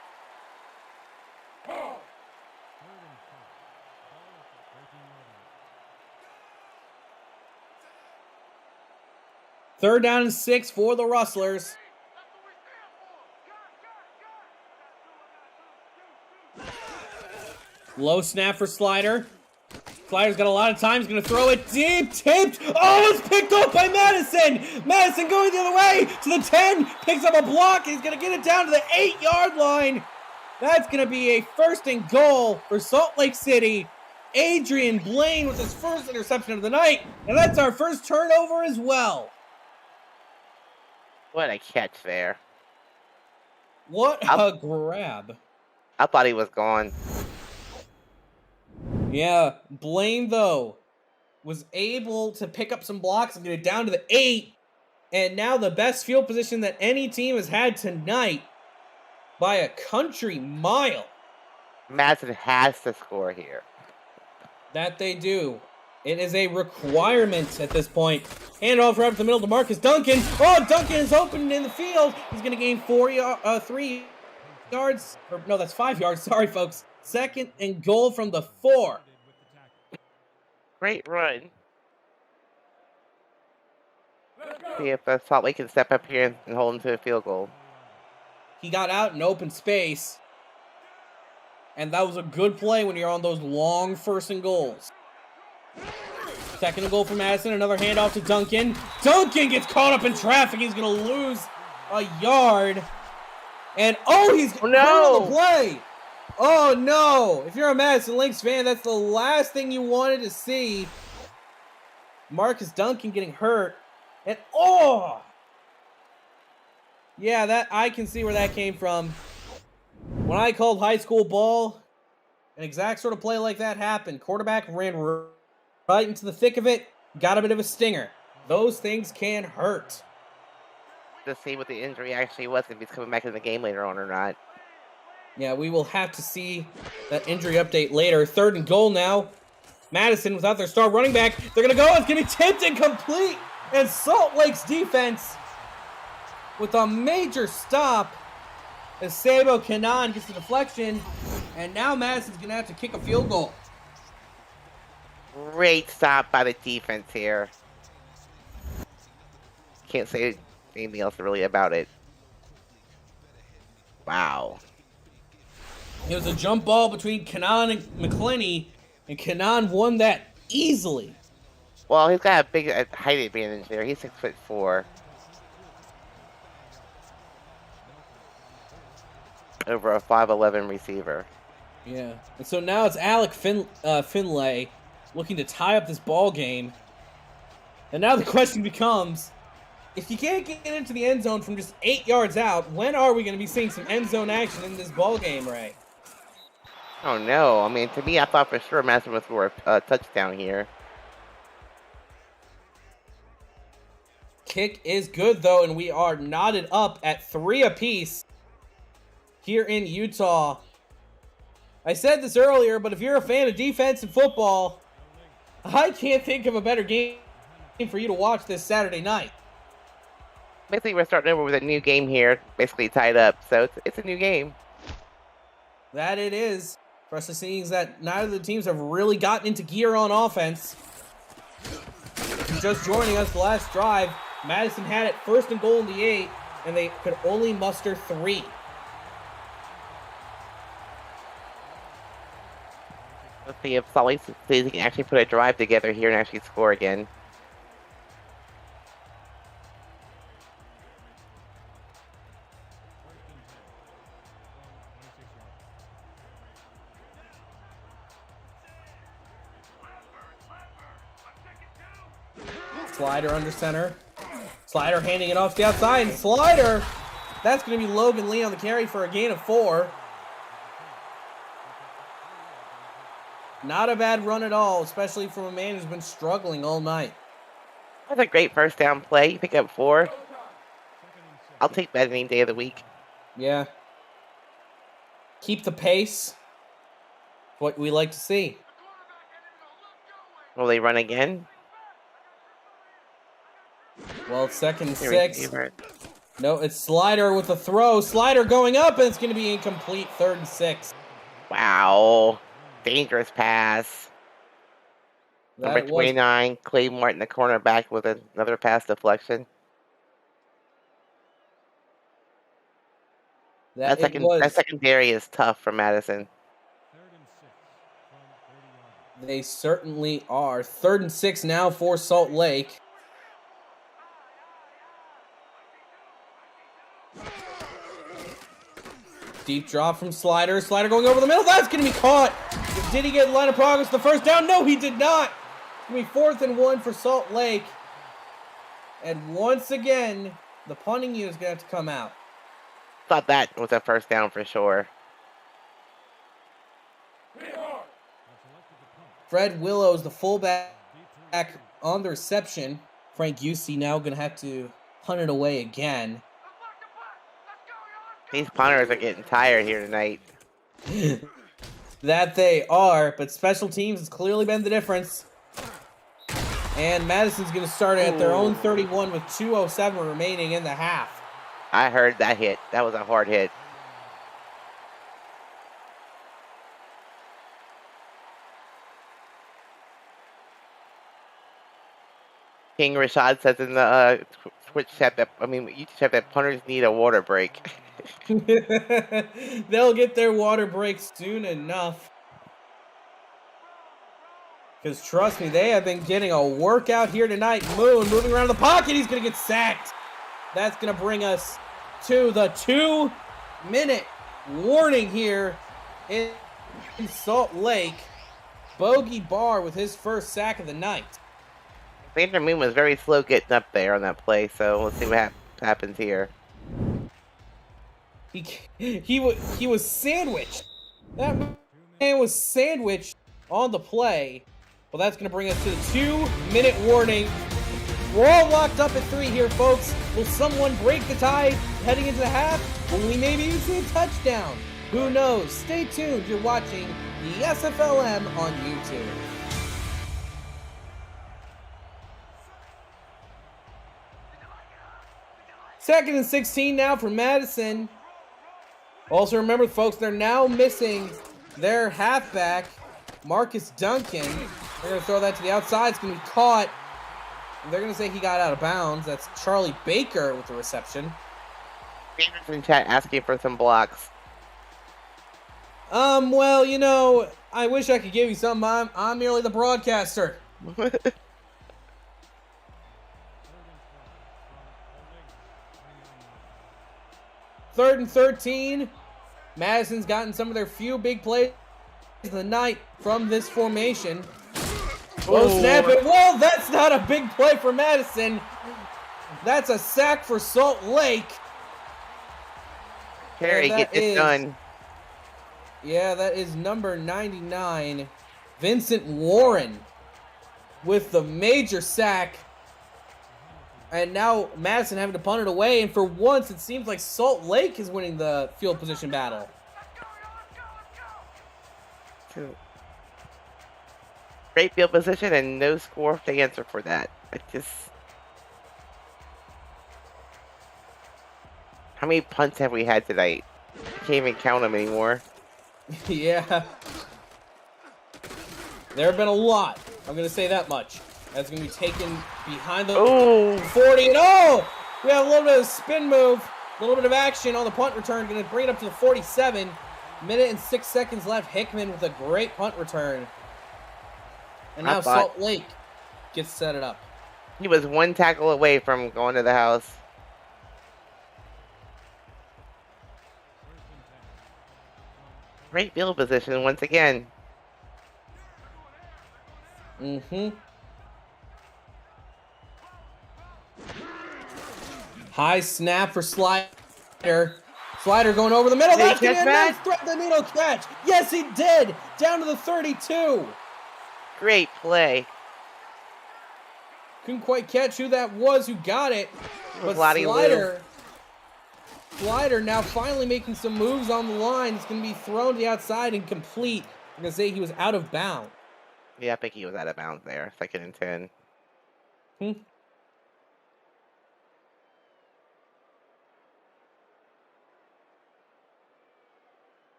Third down and 6 for the Rustlers. Low snap for Slider. Slider's got a lot of time. He's going to throw it deep. Tipped. Oh, it's picked up by Madison. Madison going the other way to the 10. Picks up a block. He's going to get it down to the 8-yard line. That's going to be a 1st and goal for Salt Lake City. Adrian Blaine with his first interception of the night. And that's our first turnover as well. What a catch there. What a grab. I thought he was gone. Yeah, Blaine, though, was able to pick up some blocks and get it down to the 8. And now the best field position that any team has had tonight by a country mile. Madison has to score here. That they do. It is a requirement at this point. Hand off right up the middle to Marcus Duncan. Oh, Duncan is open in the field. He's going to gain 3 yards. Or, no, that's 5 yards. Sorry, folks. 2nd and goal from the 4. Great run. See if Salt Lake can step up here and hold him to a field goal. He got out in open space. And that was a good play when you're on those long 1st and goals. 2nd and goal for Madison. Another handoff to Duncan. Duncan gets caught up in traffic. He's going to lose a yard. And, he's hurt on the play. Oh, no. If you're a Madison Lynx fan, that's the last thing you wanted to see. Marcus Duncan getting hurt. And, yeah, that I can see where that came from. When I called high school ball, an exact sort of play like that happened. Quarterback ran right into the thick of it, got a bit of a stinger. Those things can hurt. To see what the injury actually was, if he's coming back in the game later on or not. Yeah, we will have to see that injury update later. 3rd and goal now. Madison without their star running back. They're going to go. It's going to be tipped and complete. And Salt Lake's defense with a major stop as Sabo Kanan gets the deflection. And now Madison's going to have to kick a field goal. Great stop by the defense here. Can't say anything else really about it. Wow. It was a jump ball between Kanan and McClenny, and Kanan won that easily. Well, he's got a big height advantage there. He's 6'4". Over a 5'11" receiver. Yeah. And so now it's Alec Finlay looking to tie up this ball game. And now the question becomes, if you can't get into the end zone from just 8 yards out, when are we going to be seeing some end zone action in this ball game, Ray? Oh no! I mean, to me, I thought for sure Madison would score a touchdown here. Kick is good though, and we are knotted up at 3 apiece here in Utah. I said this earlier, but if you're a fan of defense and football, I can't think of a better game for you to watch this Saturday night. Basically, we're starting over with a new game here, basically tied up, so it's a new game. That it is. For us to see is that neither of the teams have really gotten into gear on offense. If you're just joining us, the last drive, Madison had it 1st and goal in the 8, and they could only muster 3. Let's see if Salt Lake City can actually put a drive together here and actually score again. Slider under center. Slider handing it off to the outside, and Slider, that's going to be Logan Lee on the carry for a gain of 4. Not a bad run at all, especially from a man who's been struggling all night. That's a great first down play. You pick up 4. I'll take that any day of the week. Yeah. Keep the pace. What we like to see. Will they run again? Well, it's 2nd and Here 6. No, it's Slider with the throw. Slider going up, and it's going to be incomplete. 3rd and 6. Wow. Dangerous pass. Number That 29, Clay Martin, the cornerback, with another pass deflection. That secondary is tough for Madison. They certainly are. 3rd and 6 now for Salt Lake. Deep drop from Slider. Slider going over the middle. That's going to be caught. Did he get line of progress the first down? No, he did not. It's going to be 4th and 1 for Salt Lake. And once again, the punting unit is going to have to come out. Thought that was a first down for sure. Fred Willows, the fullback, on the reception. Frank Busey now going to have to punt it away again. These punters are getting tired here tonight. That they are, but special teams has clearly been the difference. And Madison's going to start at their own 31 with 2:07 remaining in the half. I heard that hit. That was a hard hit. King Rashad says in the Twitch chat that, YouTube chat that punters need a water break. They'll get their water break soon enough. Because trust me, they have been getting a workout here tonight. Moon moving around the pocket. He's going to get sacked. That's going to bring us to the 2-minute warning here in Salt Lake. Bogey Barr with his first sack of the night. Xander Moon was very slow getting up there on that play, so let's see what happens here. He was sandwiched. That man was sandwiched on the play. Well, that's going to bring us to the 2-minute warning. We're all locked up at 3 here, folks. Will someone break the tie heading into the half? Will we maybe see a touchdown? Who knows? Stay tuned. You're watching the SFLm on YouTube. 2nd and 16 now for Madison. Also remember, folks, they're now missing their halfback, Marcus Duncan. They're going to throw that to the outside. It's going to be caught. And they're going to say he got out of bounds. That's Charlie Baker with the reception. David's in chat asking for some blocks. Well, you know, I wish I could give you something. I'm merely the broadcaster. 3rd and 13. Madison's gotten some of their few big plays of the night from this formation. Oh, snap it. Well, that's not a big play for Madison. That's a sack for Salt Lake. Carey, get this done. Yeah, that is number 99, Vincent Warren, with the major sack. And now Madison having to punt it away. And for once, it seems like Salt Lake is winning the field position battle. Great field position and no score to answer for that. How many punts have we had tonight? I can't even count them anymore. Yeah. There have been a lot. I'm going to say that much. That's going to be taken behind the 40. And oh! We have a little bit of spin move. A little bit of action on the punt return. Going to bring it up to the 47. Minute and 6 seconds left. Hickman with a great punt return. And now Salt Lake gets set it up. He was one tackle away from going to the house. Great field position once again. High snap for Slider. Slider going over the middle. That's going to be a nice thread the needle catch. Yes, he did. Down to the 32. Great play. Couldn't quite catch who that was who got it. But Slider now finally making some moves on the line. It's going to be thrown to the outside and complete. I'm going to say he was out of bounds. Yeah, I think he was out of bounds there. 2nd and 10.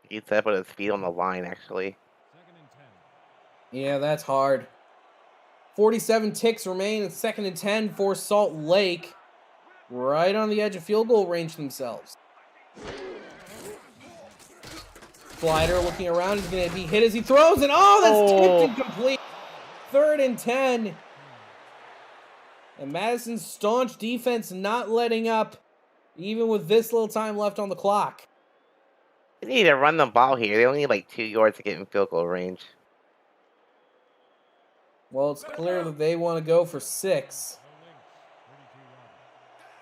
He'd set up with his feet on the line, actually. Yeah, that's hard. 47 ticks remain in 2nd and 10 for Salt Lake. Right on the edge of field goal range themselves. Slider looking around. He's going to be hit as he throws. And that's tipped incomplete. 3rd and 10. And Madison's staunch defense not letting up, even with this little time left on the clock. They need to run the ball here. They only need like 2 yards to get in field goal range. Well, it's clear that they want to go for 6.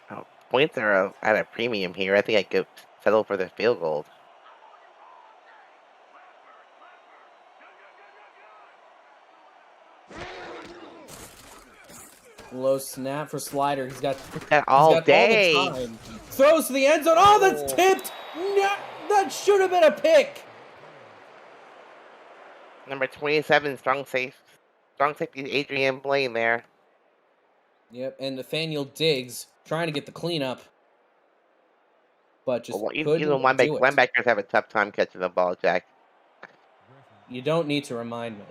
Oh, points are at a premium here. I think I could settle for the field goal. Low snap for Slider. He's got all day. All the time. Throws to the end zone. Oh, that's tipped. No, that should have been a pick. Number 27, strong safety Adrian Blaine there. Yep, and Nathaniel Diggs trying to get the cleanup, but just couldn't do it. Linebackers have a tough time catching the ball, Jack. You don't need to remind me.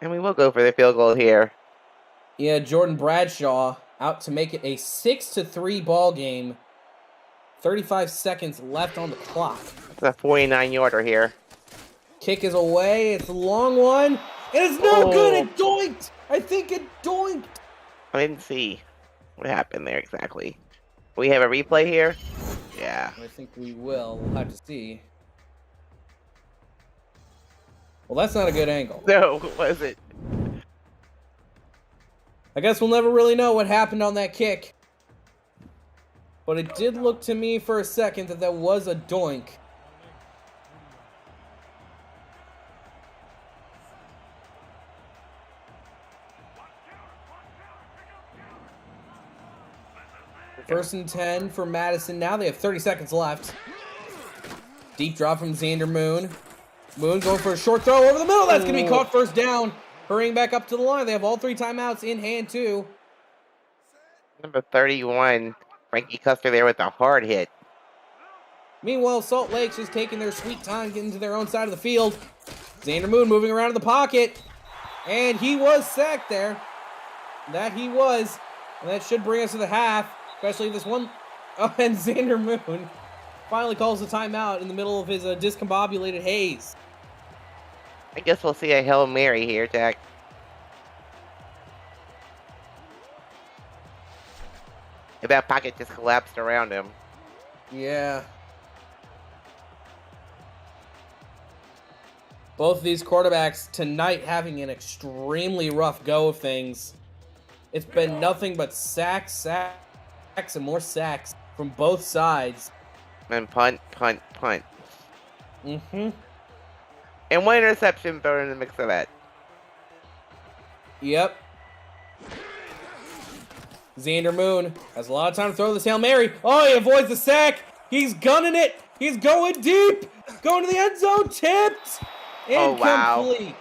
And we will go for the field goal here. Yeah, Jordan Bradshaw out to make it a 6-3 ball game. 35 seconds left on the clock. It's a 49-yarder here. Kick is away. It's a long one. And it's no good. It doinked. I think it doinked. I didn't see what happened there exactly. We have a replay here? Yeah. I think we will. We'll have to see. Well, that's not a good angle. No, was it? I guess we'll never really know what happened on that kick. But it did look to me for a second that was a doink. First and 10 for Madison. Now they have 30 seconds left. Deep drop from Xander Moon. Moon going for a short throw over the middle. That's going to be caught first down. Hurrying back up to the line. They have all 3 timeouts in hand, too. Number 31, Frankie Custer there with a hard hit. Meanwhile, Salt Lake's just taking their sweet time getting to their own side of the field. Xander Moon moving around in the pocket. And he was sacked there. That he was. And that should bring us to the half. Especially this one. Oh, and Xander Moon finally calls the timeout in the middle of his discombobulated haze. I guess we'll see a Hail Mary here, Jack. If that pocket just collapsed around him. Yeah. Both of these quarterbacks tonight having an extremely rough go of things. It's been nothing but sacks, and more sacks from both sides. And punt, punt, punt. Mm-hmm. And one interception thrown in the mix of that. Yep. Xander Moon has a lot of time to throw this Hail Mary. Oh, he avoids the sack. He's gunning it. He's going deep. Going to the end zone. Tipped. Incomplete. Oh, wow.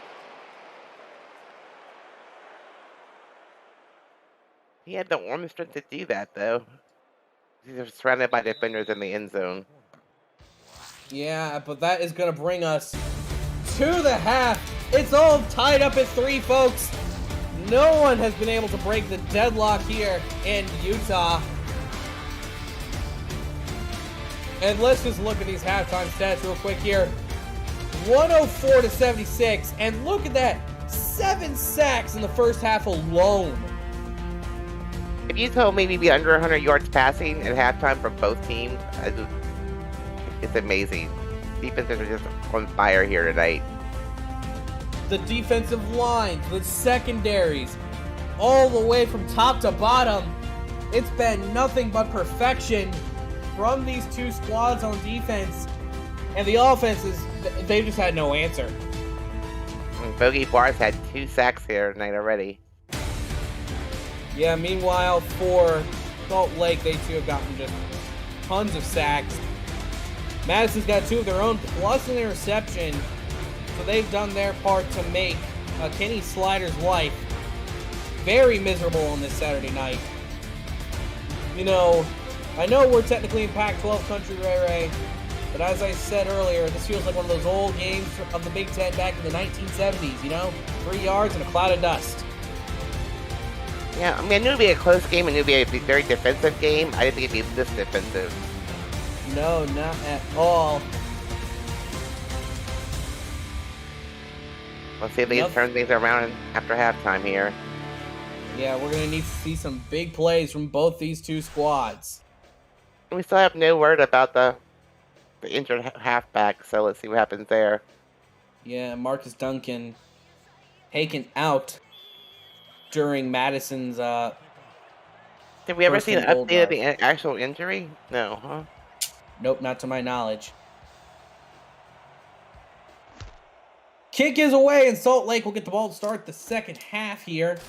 He had the arm strength to do that, though. He's surrounded by defenders in the end zone. Yeah, but that is going to bring us to the half. It's all tied up at 3, folks. No one has been able to break the deadlock here in Utah. And let's just look at these halftime stats real quick here. 104-76, and look at that. 7 sacks in the first half alone. If you told me we'd be under 100 yards passing at halftime for both teams, it's amazing. Defenses are just on fire here tonight. The defensive lines, the secondaries, all the way from top to bottom. It's been nothing but perfection from these two squads on defense. And the offenses, they just had no answer. And Bogey Bars had 2 sacks here tonight already. Yeah, meanwhile, for Salt Lake, they too have gotten just tons of sacks. Madison's got 2 of their own, plus an interception. So they've done their part to make Kenny Slider's life very miserable on this Saturday night. You know, I know we're technically in Pac-12 country, Ray, but as I said earlier, this feels like one of those old games of the Big Ten back in the 1970s, you know? 3 yards and a cloud of dust. Yeah, I mean, I knew it'd be a close game, and it would be a very defensive game. I didn't think it'd be this defensive. No, not at all. Let's see if they can turn things around after halftime here. Yeah, we're going to need to see some big plays from both these two squads. We still have no word about the injured halfback, so let's see what happens there. Yeah, Marcus Duncan taken out during Madison's Did we ever see an update of the actual injury? No, huh? Nope, not to my knowledge. Kick is away, and Salt Lake will get the ball to start the second half here.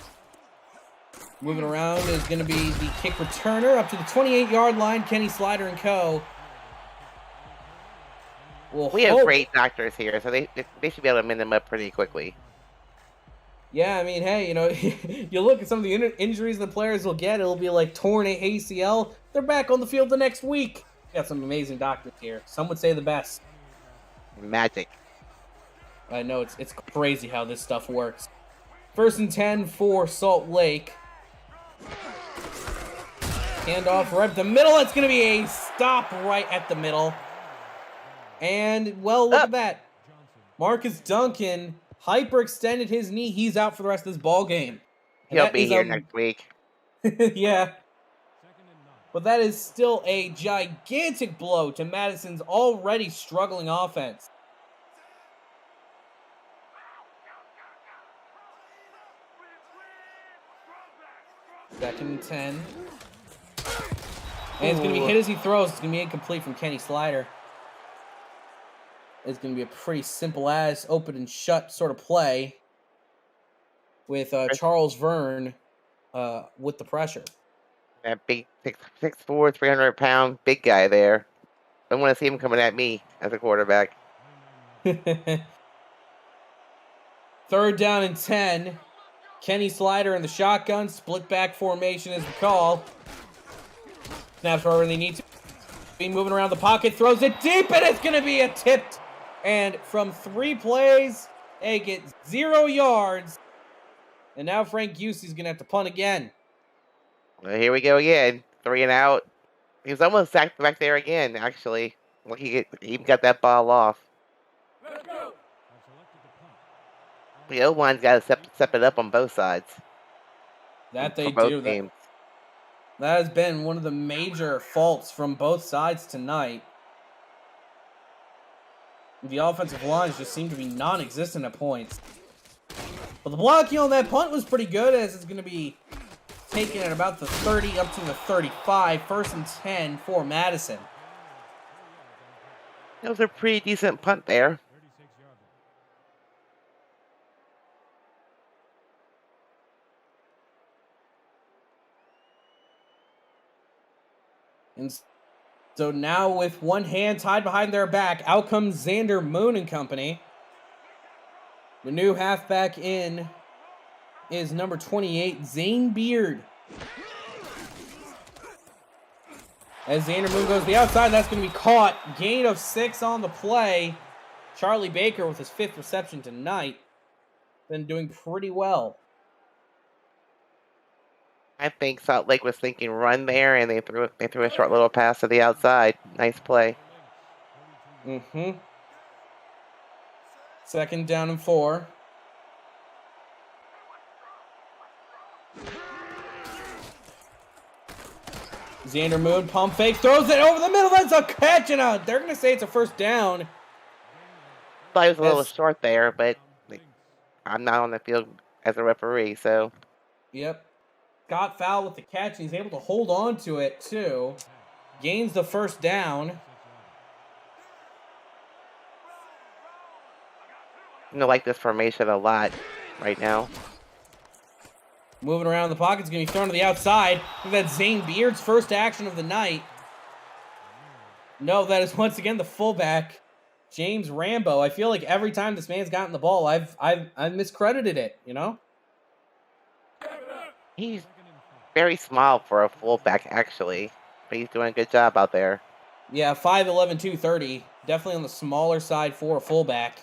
Moving around is going to be the kick returner up to the 28-yard line, Kenny Slider and co. We have great doctors here, so they should be able to mend them up pretty quickly. Yeah, I mean, hey, you know, you look at some of the injuries the players will get, it'll be like torn ACL. They're back on the field the next week. Got some amazing doctors here. Some would say the best. Magic. I know, it's crazy how this stuff works. 1st and 10 for Salt Lake. Handoff right up the middle. That's going to be a stop right at the middle. And, well, look at that. Marcus Duncan hyperextended his knee. He's out for the rest of this ball game. He'll be here next week. Yeah. But that is still a gigantic blow to Madison's already struggling offense. Second and 10. And it's going to be hit as he throws. It's going to be incomplete from Kenny Slider. It's going to be a pretty simple-as open and shut sort of play with Charles Verne with the pressure. That big 6'4", 300-pound big guy there. I want to see him coming at me as a quarterback. 3rd down and 10. Kenny Slider in the shotgun. Split back formation is the call. Snaps wherever they need to. Be moving around the pocket, throws it deep, and it's going to be a tipped. And from 3 plays, they get 0 yards. And now Frank Busey's going to have to punt again. Well, here we go again. 3 and out. He was almost sacked back there again, actually. Look, he even got that ball off. The O-line's got to step it up on both sides. That they both do. Teams. That has been one of the major faults from both sides tonight. The offensive lines just seem to be non-existent at points. But the blocking on that punt was pretty good, as it's going to be taken at about the 30 up to the 35. 1st and 10 for Madison. That was a pretty decent punt there. And so now with one hand tied behind their back, out comes Xander Moon and company. The new halfback in is number 28, Zane Beard. As Xander Moon goes to the outside, that's going to be caught. Gain of 6 on the play. Charlie Baker with his 5th reception tonight. Been doing pretty well. I think Salt Lake was thinking run there, and they threw a short little pass to the outside. Nice play. 2nd down and 4. Xander Moon pump fake, throws it over the middle. That's a catch, and they're going to say it's a 1st down. Thought he was a little short there, but I'm not on the field as a referee, so. Yep. Got fouled with the catch, and he's able to hold on to it, too. Gains the 1st down. I like this formation a lot right now. Moving around the pocket, it's going to be thrown to the outside. That's Zane Beard's 1st action of the night. No, that is once again the fullback, James Rambo. I feel like every time this man's gotten the ball, I've miscredited it, you know? He's very small for a fullback, actually, but he's doing a good job out there. Yeah, 5'11", 230. Definitely on the smaller side for a fullback.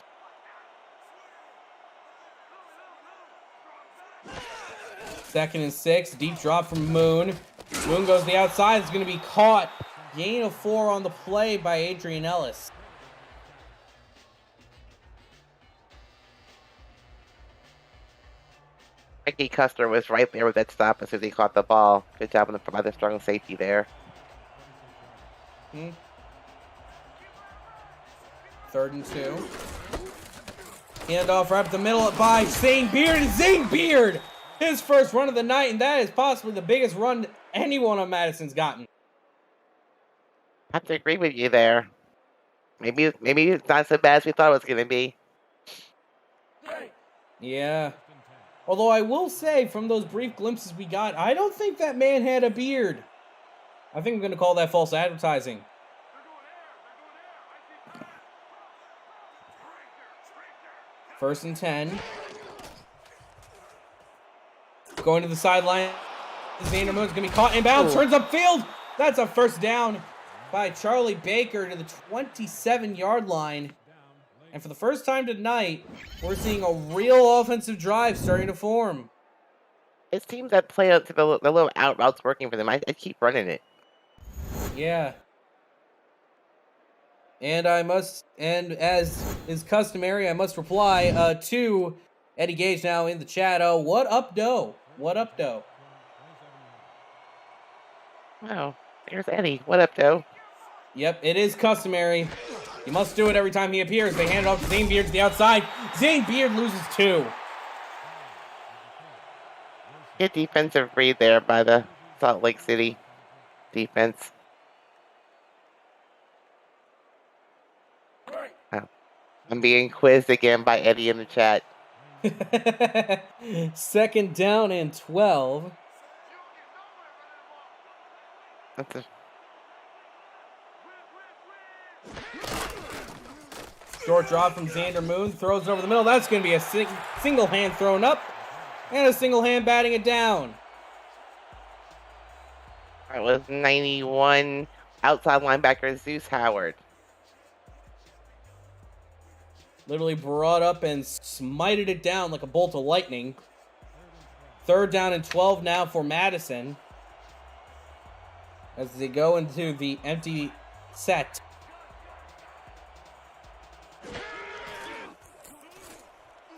2nd and 6. Deep drop from Moon. Moon goes to the outside. It's going to be caught. Gain of 4 on the play by Adrian Ellis. Ricky Custer was right there with that stop as soon as he caught the ball. Good job by the strong safety there. 3rd and 2. Handoff right up the middle by Zane Beard. And Zane Beard, his 1st run of the night, and that is possibly the biggest run anyone on Madison's gotten. I have to agree with you there. Maybe it's not so bad as we thought it was going to be. Yeah. Although I will say, from those brief glimpses we got, I don't think that man had a beard. I think I'm going to call that false advertising. First and 10. Going to the sideline. Xander Moon's going to be caught inbound. Turns upfield. That's a 1st down by Charlie Baker to the 27-yard line. And for the first time tonight, we're seeing a real offensive drive starting to form. It seems that play out to the little out route's working for them. I keep running it. Yeah. And as is customary, I must reply to Eddie Gage now in the chat. Oh, what up, doe? What up, doe? Wow, there's Eddie. What up, doe? Yep, it is customary. You must do it every time he appears. They hand it off to Zane Beard to the outside. Zane Beard loses 2. Good defensive read there by the Salt Lake City defense. Oh, I'm being quizzed again by Eddie in the chat. 2nd down and 12. That's a Short drop from Xander Moon. Throws it over the middle. That's going to be a single hand thrown up. And a single hand batting it down. That was 91 outside linebacker Zeus Howard. Literally brought up and smited it down like a bolt of lightning. 3rd down and 12 now for Madison. As they go into the empty set.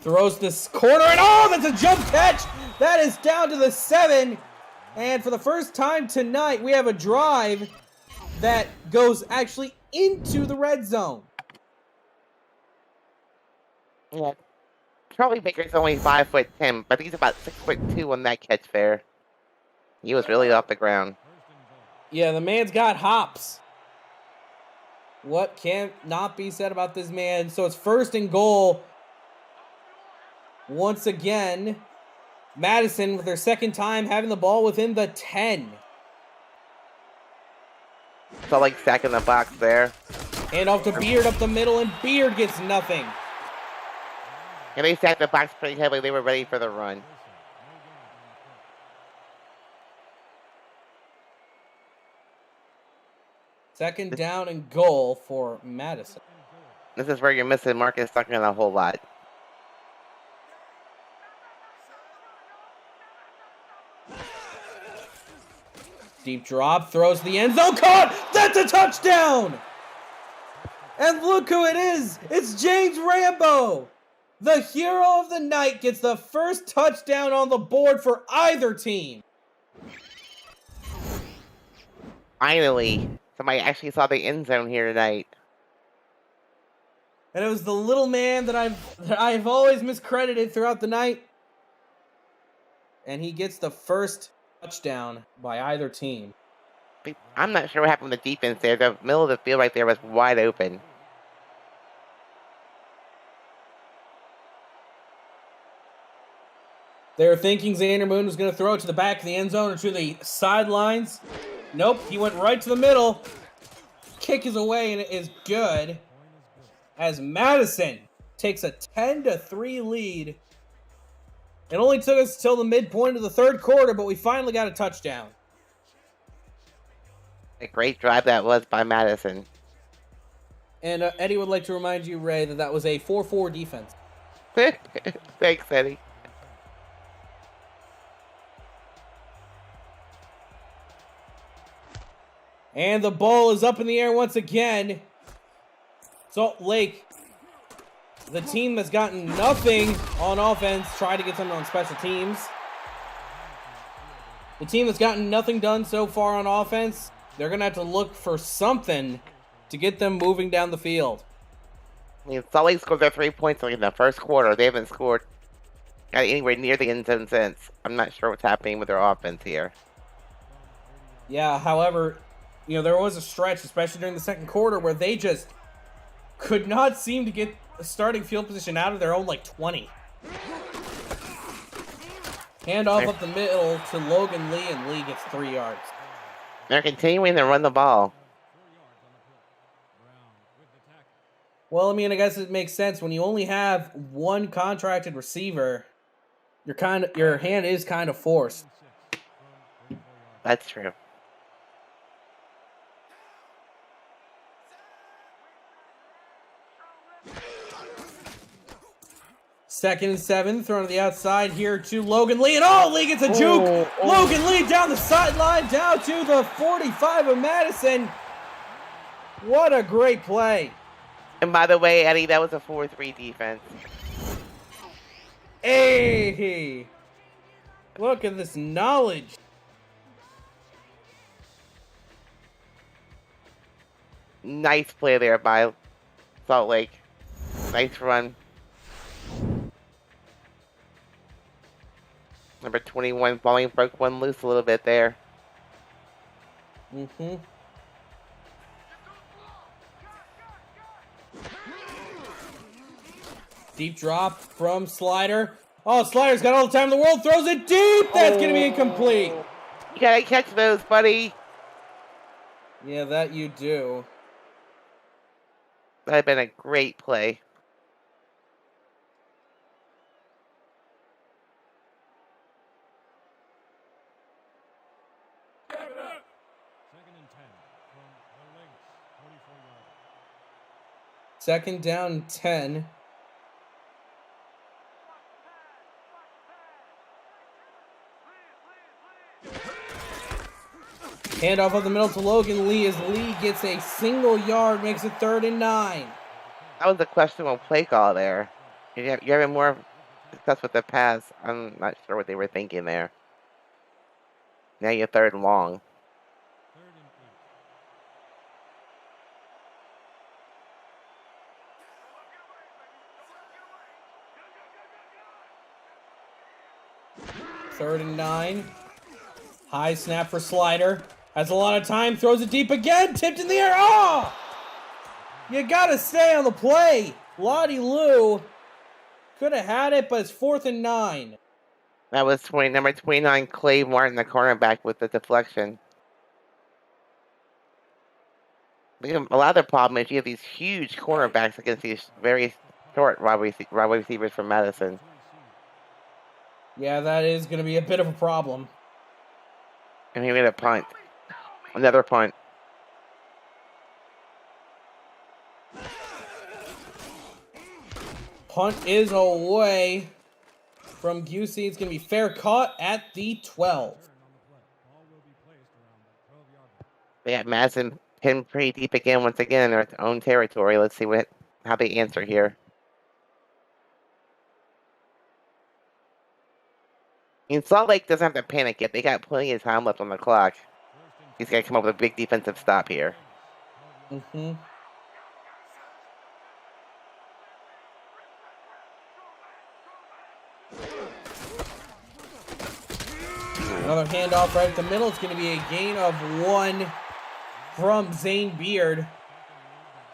Throws this corner, and oh, that's a jump catch! That is down to the 7. And for the first time tonight, we have a drive that goes actually into the red zone. Yeah. Charlie Baker's only 5'10", but he's about 6'2" on that catch there. He was really off the ground. Yeah, the man's got hops. What can't not be said about this man? So it's 1st and goal. Once again, Madison with their 2nd time having the ball within the 10. So like stacking the box there. And off to Beard up the middle, and Beard gets nothing. And they stacked the box pretty heavily. They were ready for the run. Second down and goal for Madison. This is where you're missing Marcus Duncan a whole lot. Deep drop, throws the end zone, caught! That's a touchdown! And look who it is! It's James Rambo! The hero of the night gets the first touchdown on the board for either team. Finally, somebody actually saw the end zone here tonight. And it was the little man that I've always miscredited throughout the night. And he gets the first touchdown by either team. I'm not sure what happened with the defense there. The middle of the field right there was wide open. They were thinking Xander Moon was going to throw it to the back of the end zone or to the sidelines. Nope, he went right to the middle. Kick is away and it is good. As Madison takes a 10-3 lead. It only took us till the midpoint of the 3rd quarter, but we finally got a touchdown. A great drive that was by Madison. And Eddie would like to remind you, Ray, that was a 4-4 defense. Thanks, Eddie. And the ball is up in the air once again. Salt Lake, the team that's gotten nothing on offense, tried to get something on special teams. The team that's gotten nothing done so far on offense, they're going to have to look for something to get them moving down the field. I mean, Salt Lake scored their 3 points in the 1st quarter. They haven't scored anywhere near the end zone since. I'm not sure what's happening with their offense here. Yeah, however, there was a stretch, especially during the 2nd quarter, where they just could not seem to get a starting field position out of their own, 20. Handoff up the middle to Logan Lee, and Lee gets 3 yards. They're continuing to run the ball. Well, I guess it makes sense. When you only have one contracted receiver, your hand is kind of forced. That's true. Second and 7, thrown to the outside here to Logan Lee, and Lee gets a juke! Logan Lee down the sideline, down to the 45 of Madison. What a great play. And by the way, Eddie, that was a 4-3 defense. Hey! Look at this knowledge. Nice play there by Salt Lake. Nice run. Number 21 falling, broke one loose a little bit there. Mm-hmm. Deep drop from Slider. Slider's got all the time in the world. Throws it deep. That's going to be incomplete. You gotta catch those, buddy. Yeah, that you do. That had been a great play. 2nd down and 10. Handoff up the middle to Logan Lee as Lee gets a single yard, makes it 3rd and 9. That was a questionable play call there. You're having more success with the pass. I'm not sure what they were thinking there. Now you're 3rd and long. Third and 9. High snap for Slider. Has a lot of time. Throws it deep again. Tipped in the air. Oh! You gotta stay on the play. Lottie Lou could have had it, but it's 4th and 9. That was number 29, Clay Martin, the cornerback, with the deflection. A lot of the problem is you have these huge cornerbacks against these very short wide receivers from Madison. Yeah, that is going to be a bit of a problem. And he made a punt. Another punt. Punt is away from Busey. It's going to be fair caught at the 12. They got Madison pinned pretty deep again, once again, in their own territory. Let's see how they answer here. And Salt Lake doesn't have to panic yet. They got plenty of time left on the clock. He's got to come up with a big defensive stop here. Mm-hmm. Another handoff right at the middle. It's going to be a gain of 1 from Zane Beard.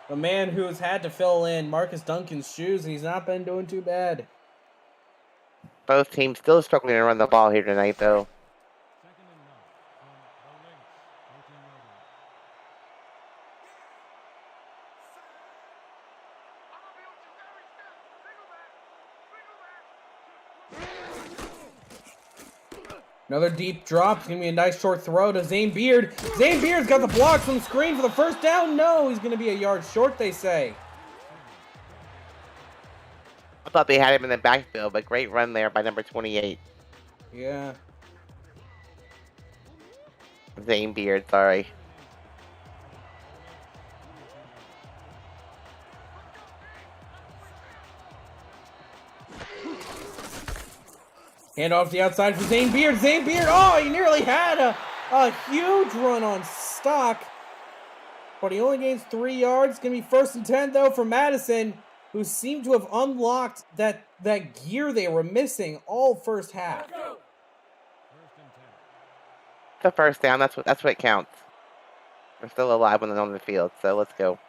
The man who's had to fill in Marcus Duncan's shoes, and he's not been doing too bad. Both teams still struggling to run the ball here tonight, though. Another deep drop. It's going to be a nice short throw to Zane Beard. Zane Beard's got the block from the screen for the 1st down. No, he's going to be a yard short, they say. I thought they had him in the backfield, but great run there by number 28. Yeah. Zane Beard, sorry. Hand off the outside for Zane Beard. Zane Beard, oh, he nearly had a huge run on stock. But he only gains 3 yards. It's going to be 1st and 10, though, for Madison, who seemed to have unlocked that gear they were missing all first half. The 1st down, that's what counts. They're still alive when they're on the field, so let's go.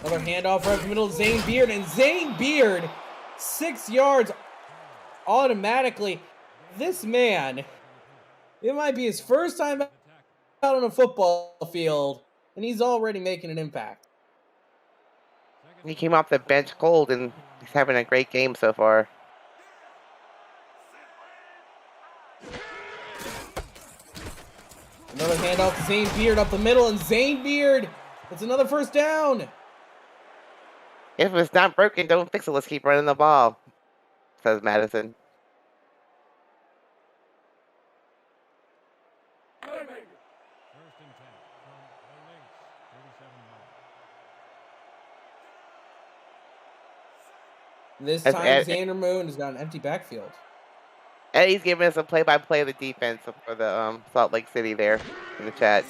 Another handoff right in the middle of Zane Beard, and Zane Beard, 6 yards automatically. This man, it might be his first time out on a football field, and he's already making an impact. He came off the bench cold, and he's having a great game so far. Another handoff to Zane Beard up the middle, and Zane Beard, it's another 1st down. If it's not broken, don't fix it. Let's keep running the ball, says Madison. This time, Xander Moon has got an empty backfield. Eddie's giving us a play-by-play of the defense for the Salt Lake City there in the chat.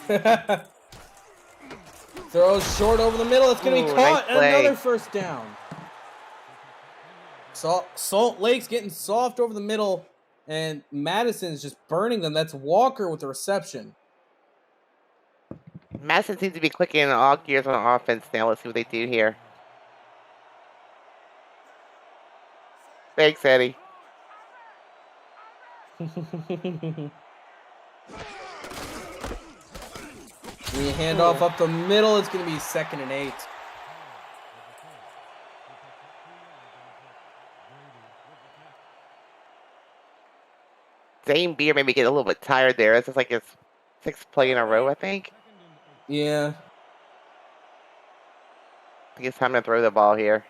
Throws short over the middle. It's going to be caught. Nice, another 1st down. Salt Lake's getting soft over the middle, and Madison's just burning them. That's Walker with the reception. Madison seems to be clicking in all gears on offense now. Let's see what they do here. Thanks, Eddie. We hand off up the middle. It's going to be 2nd and 8. Zane Beard maybe get a little bit tired there. It's just like his 6th play in a row, I think. Yeah. I think it's time to throw the ball here.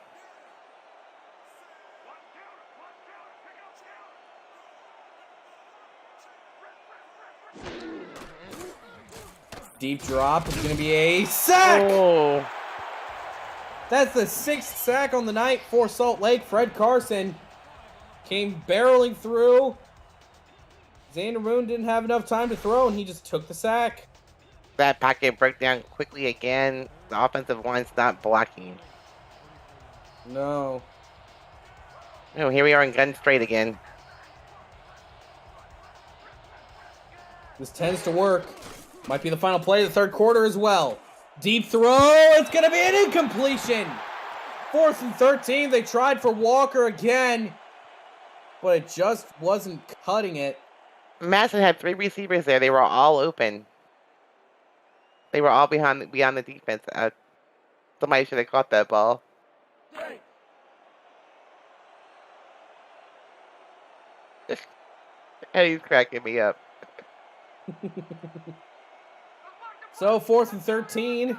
Deep drop is going to be a sack. Oh. That's the 6th sack on the night for Salt Lake. Fred Carson came barreling through. Xander Moon didn't have enough time to throw, and he just took the sack. That pocket broke down quickly again. The offensive line's not blocking. No. Oh, here we are in gun straight again. This tends to work. Might be the final play of the 3rd quarter as well. Deep throw. It's going to be an incompletion. 4th and 13. They tried for Walker again, but it just wasn't cutting it. Madison had 3 receivers there. They were all open. They were all beyond the defense. Somebody should have caught that ball. Eddie's cracking me up. So 4th and 13.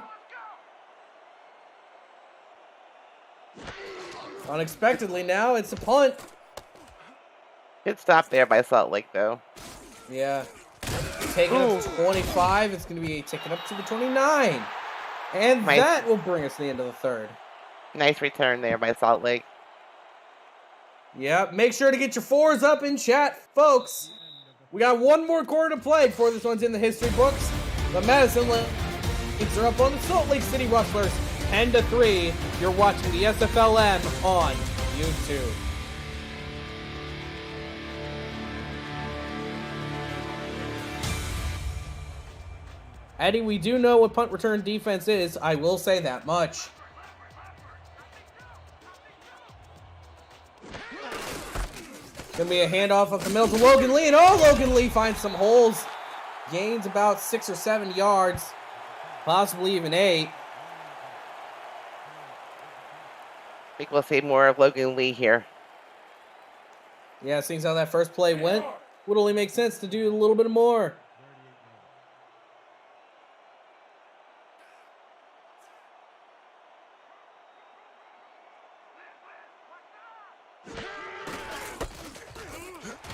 Unexpectedly now, it's a punt. Good stop there by Salt Lake, though. Yeah. Taking up to 25. It's going to be a ticket up to the 29. And Nice. that will bring us to the end of the 3rd. Nice return there by Salt Lake. Yeah, make sure to get your 4s up in chat, folks. We got one more quarter to play before this one's in the history books. The Madison Lakes are up on the Salt Lake City Rustlers, 10-3. You're watching the SFLm on YouTube. Eddie, we do know what punt return defense is. I will say that much. Gonna be a handoff up the middle to Logan Lee, and Logan Lee finds some holes. Gains about 6 or 7 yards, possibly even 8. I think we'll see more of Logan Lee here. Yeah, seeing how that first play went, would only make sense to do a little bit more.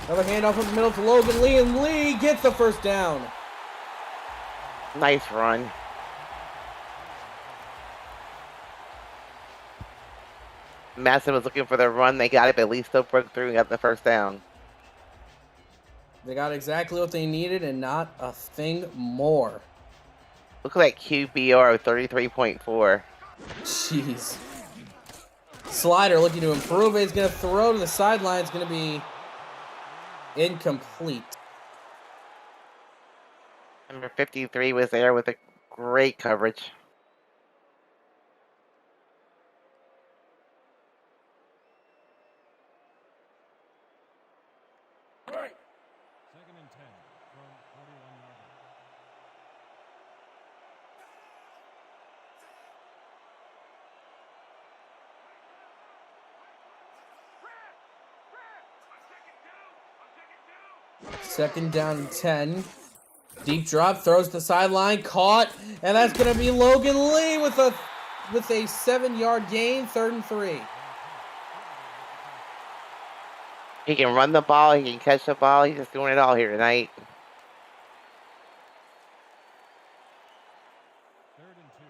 Another handoff up the middle to Logan Lee, and Lee gets the first down. Nice run. Madison was looking for the run. They got it, but at least still broke through and got the first down. They got exactly what they needed and not a thing more. Look at that QBR of 33.4. Jeez. Slider looking to improve it. He's going to throw to the sideline. It's going to be incomplete. Number 53 was there with a great coverage. Second and 10 from 41 yards. Second down and 10. Deep drop, throws to the sideline, caught, and that's going to be Logan Lee with a 7-yard gain, 3rd and 3. He can run the ball, he can catch the ball, he's just doing it all here tonight. 3rd and 2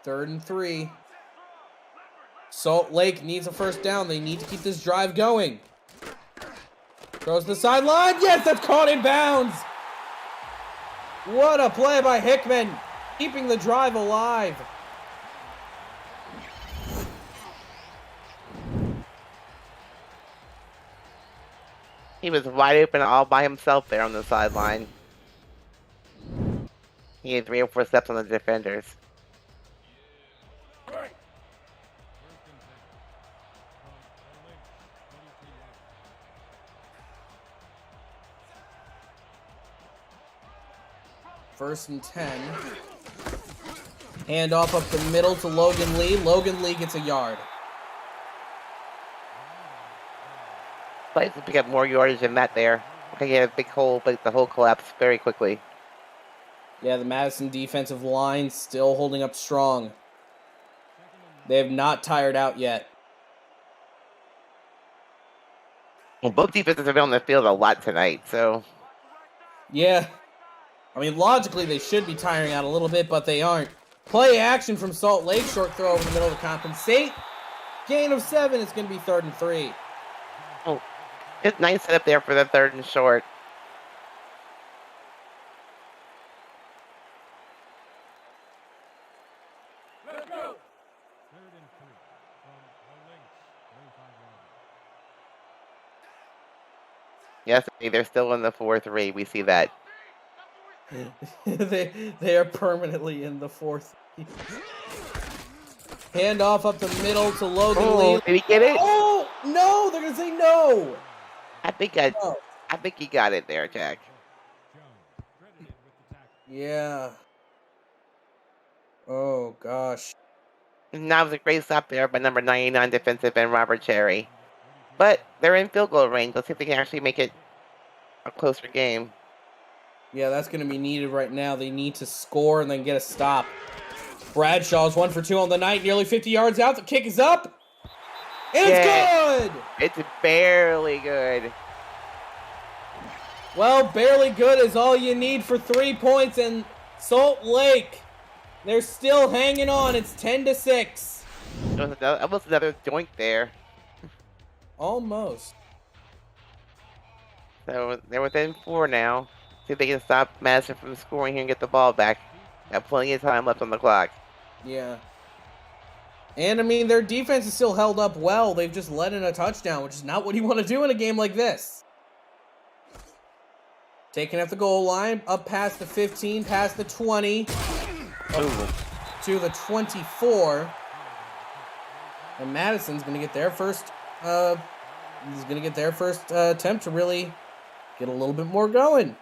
from 48 yards. 3rd and 3. Salt Lake needs a first down. They need to keep this drive going. Throws to the sideline. Yes, that's caught in bounds. What a play by Hickman, keeping the drive alive. He was wide open all by himself there on the sideline. He had 3 or 4 steps on the defenders. First and 10. Handoff up the middle to Logan Lee. Logan Lee gets a yard. Tries to pick up more yardage than that there. Okay, yeah, a big hole, but the hole collapsed very quickly. Yeah, the Madison defensive line still holding up strong. They have not tired out yet. Well, both defenses have been on the field a lot tonight, so... Yeah. I mean, logically, they should be tiring out a little bit, but they aren't. Play action from Salt Lake. Short throw over the middle to compensate. Gain of 7. It's going to be 3rd and 3. Oh, good, nice setup there for the 3rd and short. Let's go. 3rd and 3 from the Lynx, 35 yards. Yes, they're still in the 4-3. We see that. they are permanently in the 4th. Handoff up the middle to Logan Oh, Lee. did he get it? Oh, no! They're going to say no! I think he got it there, Jack. Jones credited with the tackle. Yeah. Oh, gosh. And that was a great stop there by number 99 defensive end Robert Cherry. But they're in field goal range. Let's see if they can actually make it a closer game. Yeah, that's going to be needed right now. They need to score and then get a stop. Bradshaw's 1 for 2 on the night, nearly 50 yards out. The kick is up. And it's good! It's barely good. Well, barely good is all you need for 3 points, and Salt Lake, they're still hanging on. It's 10-6. That was another joint there. Almost. So they're within 4 now. See if they can stop Madison from scoring here and get the ball back. Got plenty of time left on the clock. Yeah. And, I mean, their defense is still held up well. They've just let in a touchdown, which is not what you want to do in a game like this. Taking up the goal line, up past the 15, past the 20, to the 24. And Madison's going to get their first, attempt to really get a little bit more going.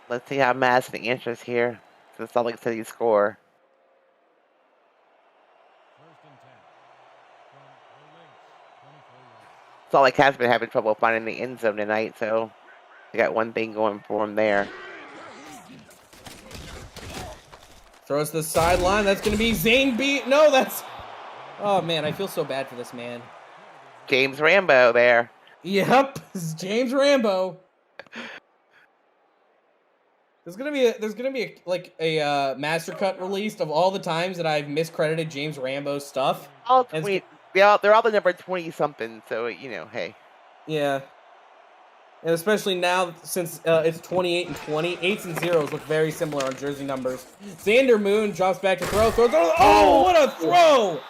Let's see how Madison answers here to the Salt Lake City score. 1st and 10 from the Lynx, 24 yards. Salt Lake has been having trouble finding the end zone tonight, so they got one thing going for them there. Throws to the sideline. That's going to be Zane B. No, that's... Oh, man, I feel so bad for this man. James Rambo there. Yep, it's James Rambo. There's gonna be a master cut released of all the times that I've miscredited James Rambo's stuff. They're all the number 20 something, so you know, hey. Yeah. And especially now since it's 28 and 20, 8s and 0s look very similar on jersey numbers. Xander Moon drops back to throw. Oh, what a throw!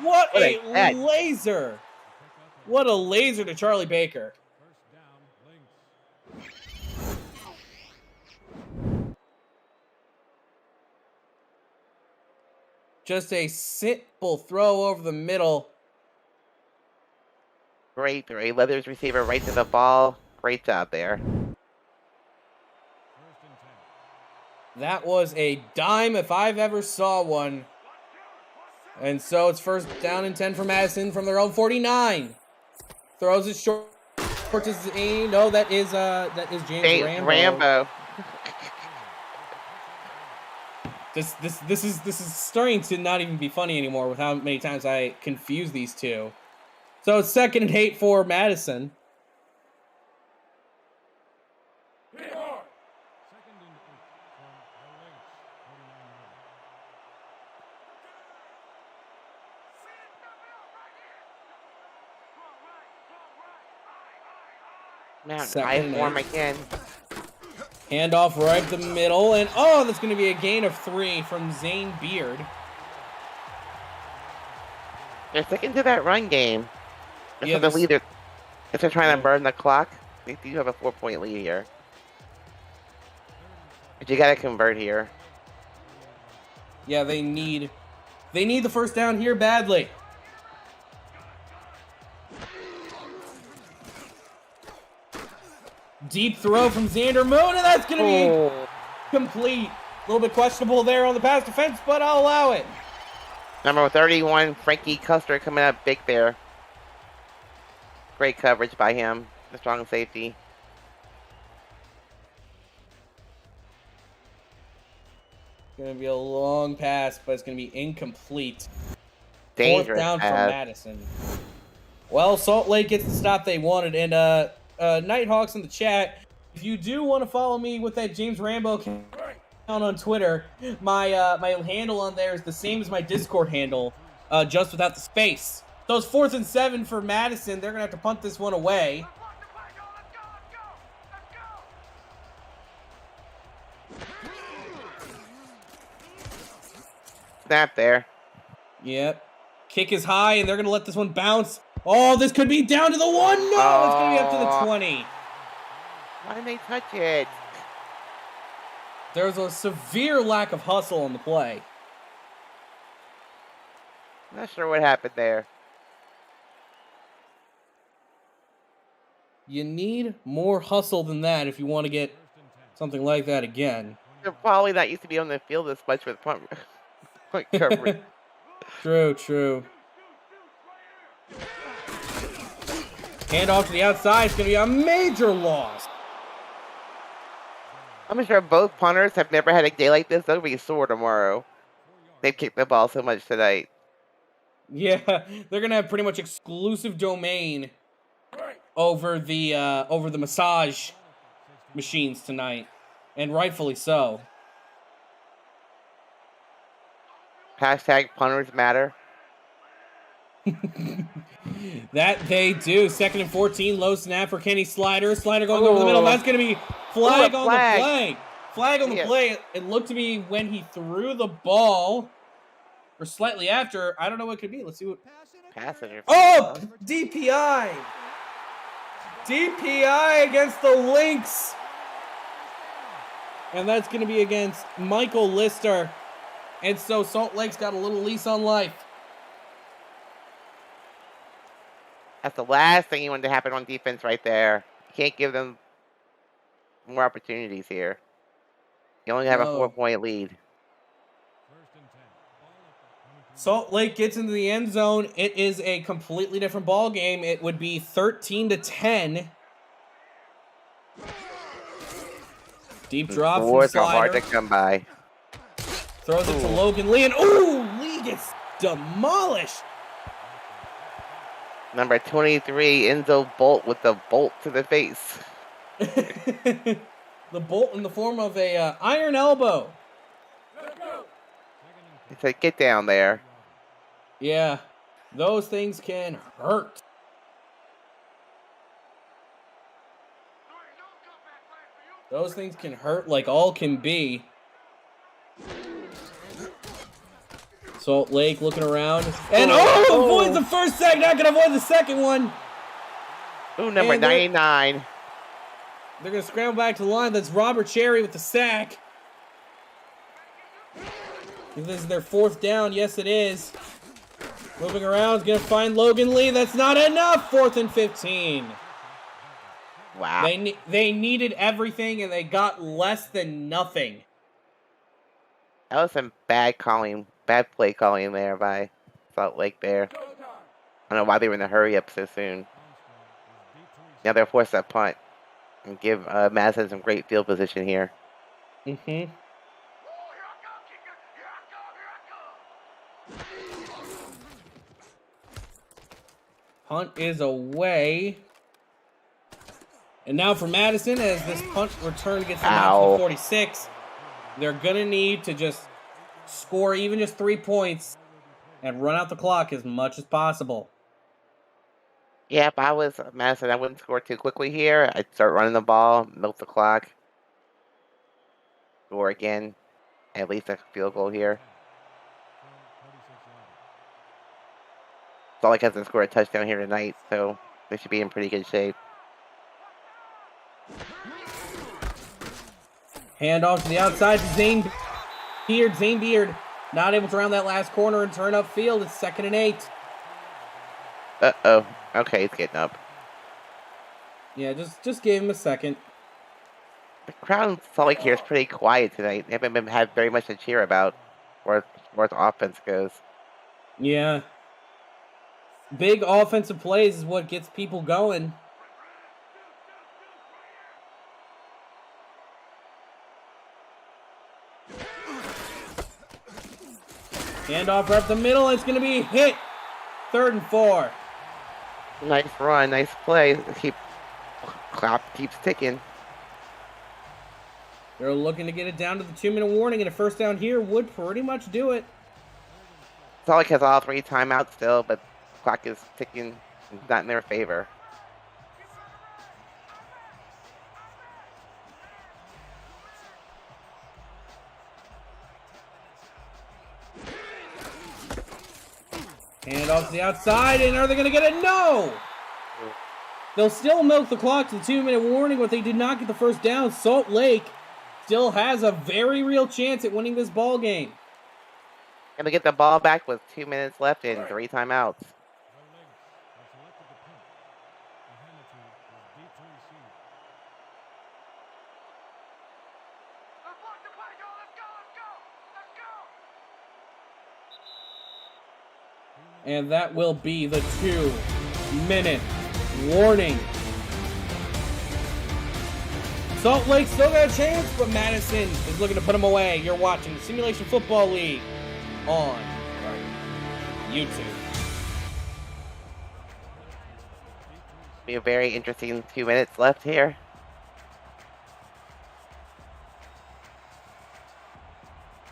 What a laser! What a laser to Charlie Baker. 1st down, Lynx. Just a simple throw over the middle. Great three. Leathers receiver right to the ball. Great job there. 1st and 10. That was a dime if I've ever saw one. And so it's 1st down and 10 for Madison from their own 49. Throws it short to Zane. No, that is James Rambo. This is starting to not even be funny anymore with how many times I confuse these two. So it's 2nd and 8 for Madison. 2nd and 8 from the Lynx, 49 yards. Now, Second I and form 8. again. Handoff right the middle, and oh, that's going to be a gain of 3 from Zane Beard. They're sticking to that run game. Yeah, The leader. If they're trying to burn the clock, they do have a 4-point lead here. But you gotta convert here. Yeah, they need the 1st down here badly. Deep throw from Xander Moon, and that's going to be complete. A little bit questionable there on the pass defense, but I'll allow it. Number 31, Frankie Custer coming up big there. great coverage by him. The strong safety. Gonna be a long pass, but it's gonna be incomplete. Fourth Dangerous down for pass. Madison. Well, Salt Lake gets the stop they wanted, and Nighthawks in the chat. If you do want to follow me with that James Rambo account on Twitter, my my handle on there is the same as my Discord handle, just without the space. So it's 4th and 7 for Madison. They're gonna have to punt this one away. Snap there. Yep. Kick is high, and they're gonna let this one bounce. Oh, this could be down to the 1. No, it's gonna be up to the 20. Why didn't they touch it? There's a severe lack of hustle on the play. Not sure what happened there. You need more hustle than that if you want to get something like that again. They're probably not used to be on the field this much with punt coverage. True. Hand off to the outside. It's going to be a major loss. I'm sure both punters have never had a day like this. They'll be sore tomorrow. They've kicked the ball so much tonight. Yeah, they're going to have pretty much exclusive domain over the massage machines tonight, and rightfully so. Hashtag punters matter. That they do. 2nd and 14, low snap for Kenny Slider. Slider going over the middle. That's going to be flag on the play. Flag on the play. It looked to me when he threw the ball, or slightly after. I don't know what it could be. Let's see what. Pass interference. Oh, DPI. DPI against the Lynx. And that's going to be against Michael Lister. And so Salt Lake's got a little lease on life. That's the last thing you want to happen on defense right there. You can't give them more opportunities here. You only have a 4-point lead. Salt Lake gets into the end zone. It is a completely different ball game. It would be 13-10. Deep drop from Boards Slider. are hard to come by. Throws it to Logan Lee, and Lee gets demolished. Number 23, Enzo Bolt with the bolt to the face. The bolt in the form of a iron elbow. He said, get down there. Yeah, those things can hurt. Those things can hurt like all can be. Salt Lake looking around. And avoids the first sack. Not going to avoid the second one. Ooh, number 99. They're going to scramble back to the line. That's Robert Cherry with the sack. If this is their 4th down, yes it is. Moving around, going to find Logan Lee. That's not enough. 4th and 15. Wow. They needed everything, and they got less than nothing. That was some bad play calling there by Salt Lake there. I don't know why they were in a hurry up so soon. Now they're forced to punt and give Madison some great field position here. Mm-hmm. Punt is away. And now for Madison, as this punt return gets them out to the 46, they're going to need to just score even just 3 points and run out the clock as much as possible. Yeah, if I was Madison, I wouldn't score too quickly here. I'd start running the ball, milk the clock, score again, at least a field goal here. Salt Lake hasn't scored a touchdown here tonight, so they should be in pretty good shape. Hand off to the outside to Zane Beard. Zane Beard not able to round that last corner and turn upfield. It's 2nd and 8. Uh-oh. Okay, he's getting up. Yeah, just give him a second. The crowd in Salt Lake here is pretty quiet tonight. They haven't had very much to cheer about where the offense goes. Yeah. Big offensive plays is what gets people going. Handoff right up the middle. It's going to be hit. 3rd and 4. Nice run, nice play. Clock keeps ticking. They're looking to get it down to the 2-minute warning, and a first down here would pretty much do it. Salt Lake has all 3 timeouts still, but clock is ticking. It's not in their favor. Hand off to the outside, and are they going to get it? No! They'll still milk the clock to the 2-minute warning, but they did not get the first down. Salt Lake still has a very real chance at winning this ball game. Gonna get the ball back with 2 minutes left and 3 timeouts. And that will be the 2-minute warning. Salt Lake still got a chance, but Madison is looking to put them away. You're watching the Simulation Football League on YouTube. Be a very interesting 2 minutes left here.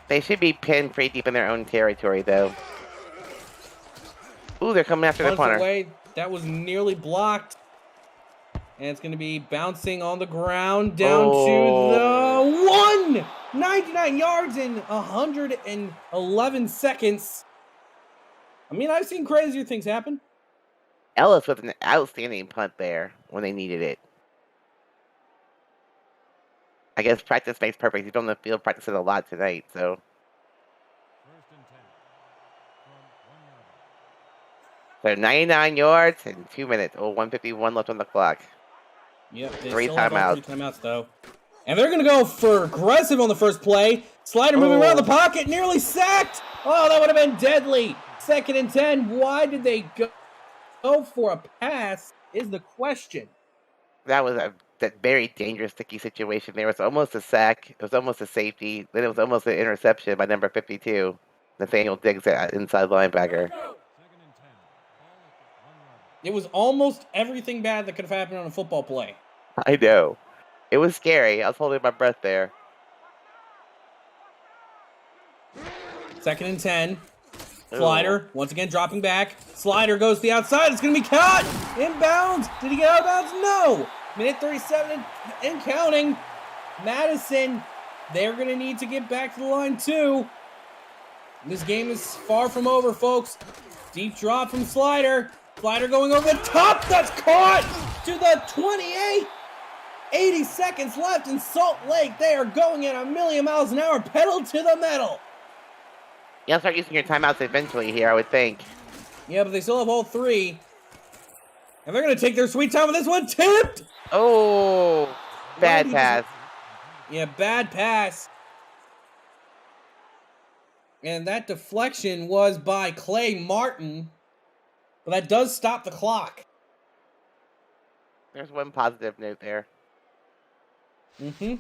They should be pinned pretty deep in their own territory, though. Ooh, they're coming after the punter. Away. That was nearly blocked. And it's going to be bouncing on the ground down to the 99 yards in 111 seconds. I mean, I've seen crazier things happen. Ellis with an outstanding punt there when they needed it. I guess practice makes perfect. He's on the field practicing a lot tonight, so. So 99 yards and 2 minutes. Oh, 151 left on the clock. Yep, they 3 still have all timeouts. 3 timeouts, though. And they're going to go for aggressive on the first play. Slider moving around the pocket, nearly sacked. Oh, that would have been deadly. 2nd and 10. Why did they go for a pass is the question. That was that very dangerous, sticky situation there. It was almost a sack. It was almost a safety. Then it was almost an interception by number 52. Nathaniel Diggs, inside linebacker. It was almost everything bad that could have happened on a football play. I know. It was scary. I was holding my breath there. 2nd and 10. Slider, once again dropping back. Slider goes to the outside. It's going to be caught. Inbounds. Did he get out of bounds? No. Minute 37 and counting. Madison, they're going to need to get back to the line too. This game is far from over, folks. Deep drop from Slider. Slider going over the top. That's caught to the 28. 80 seconds left in Salt Lake. They are going at 1,000,000 miles an hour. Pedal to the metal. You'll start using your timeouts eventually here, I would think. Yeah, but they still have all 3. And they're going to take their sweet time with this one. Tipped. Oh, bad pass. Yeah, bad pass. And that deflection was by Clay Martin. But that does stop the clock. There's one positive note there. Mm-hmm. 2nd and 10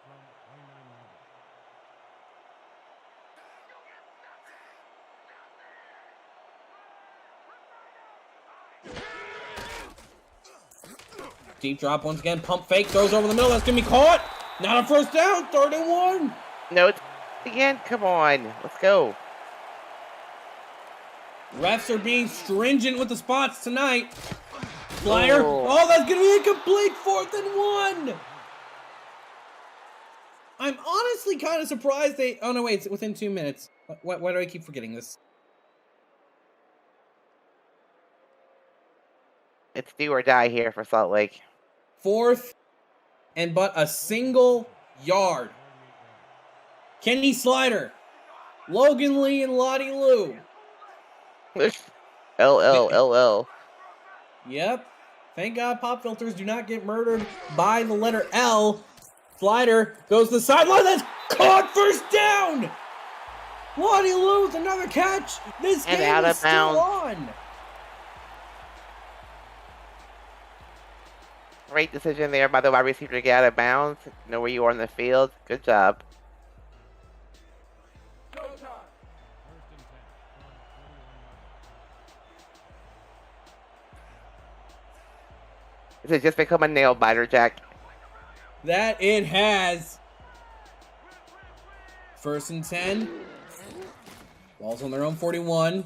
from 29 yards. Deep drop once again. Pump fake. Throws over the middle. That's going to be caught. Not a first down. 3rd and 1. No, it's again. Come on. Let's go. Refs are being stringent with the spots tonight. Slider. Oh, that's going to be incomplete. 4th and 1. I'm honestly kind of surprised they... Oh, no, wait. It's within 2 minutes. Why do I keep forgetting this? It's do or die here for Salt Lake. 4th and but a single yard. Kenny Slider. Logan Lee and Lottie Lou. LL. Yep. Thank God pop filters do not get murdered by the letter L. Slider goes to the sideline. That's caught. First down. Lonnie Lewis, another catch. This And game out is of still bounds. on. Great decision there by the wide receiver to get out of bounds. Know where you are on the field. Good job. First and 10 from 21 yards. This has just become a nail biter, Jack. That it has. First and 10. Ball's on their own 41.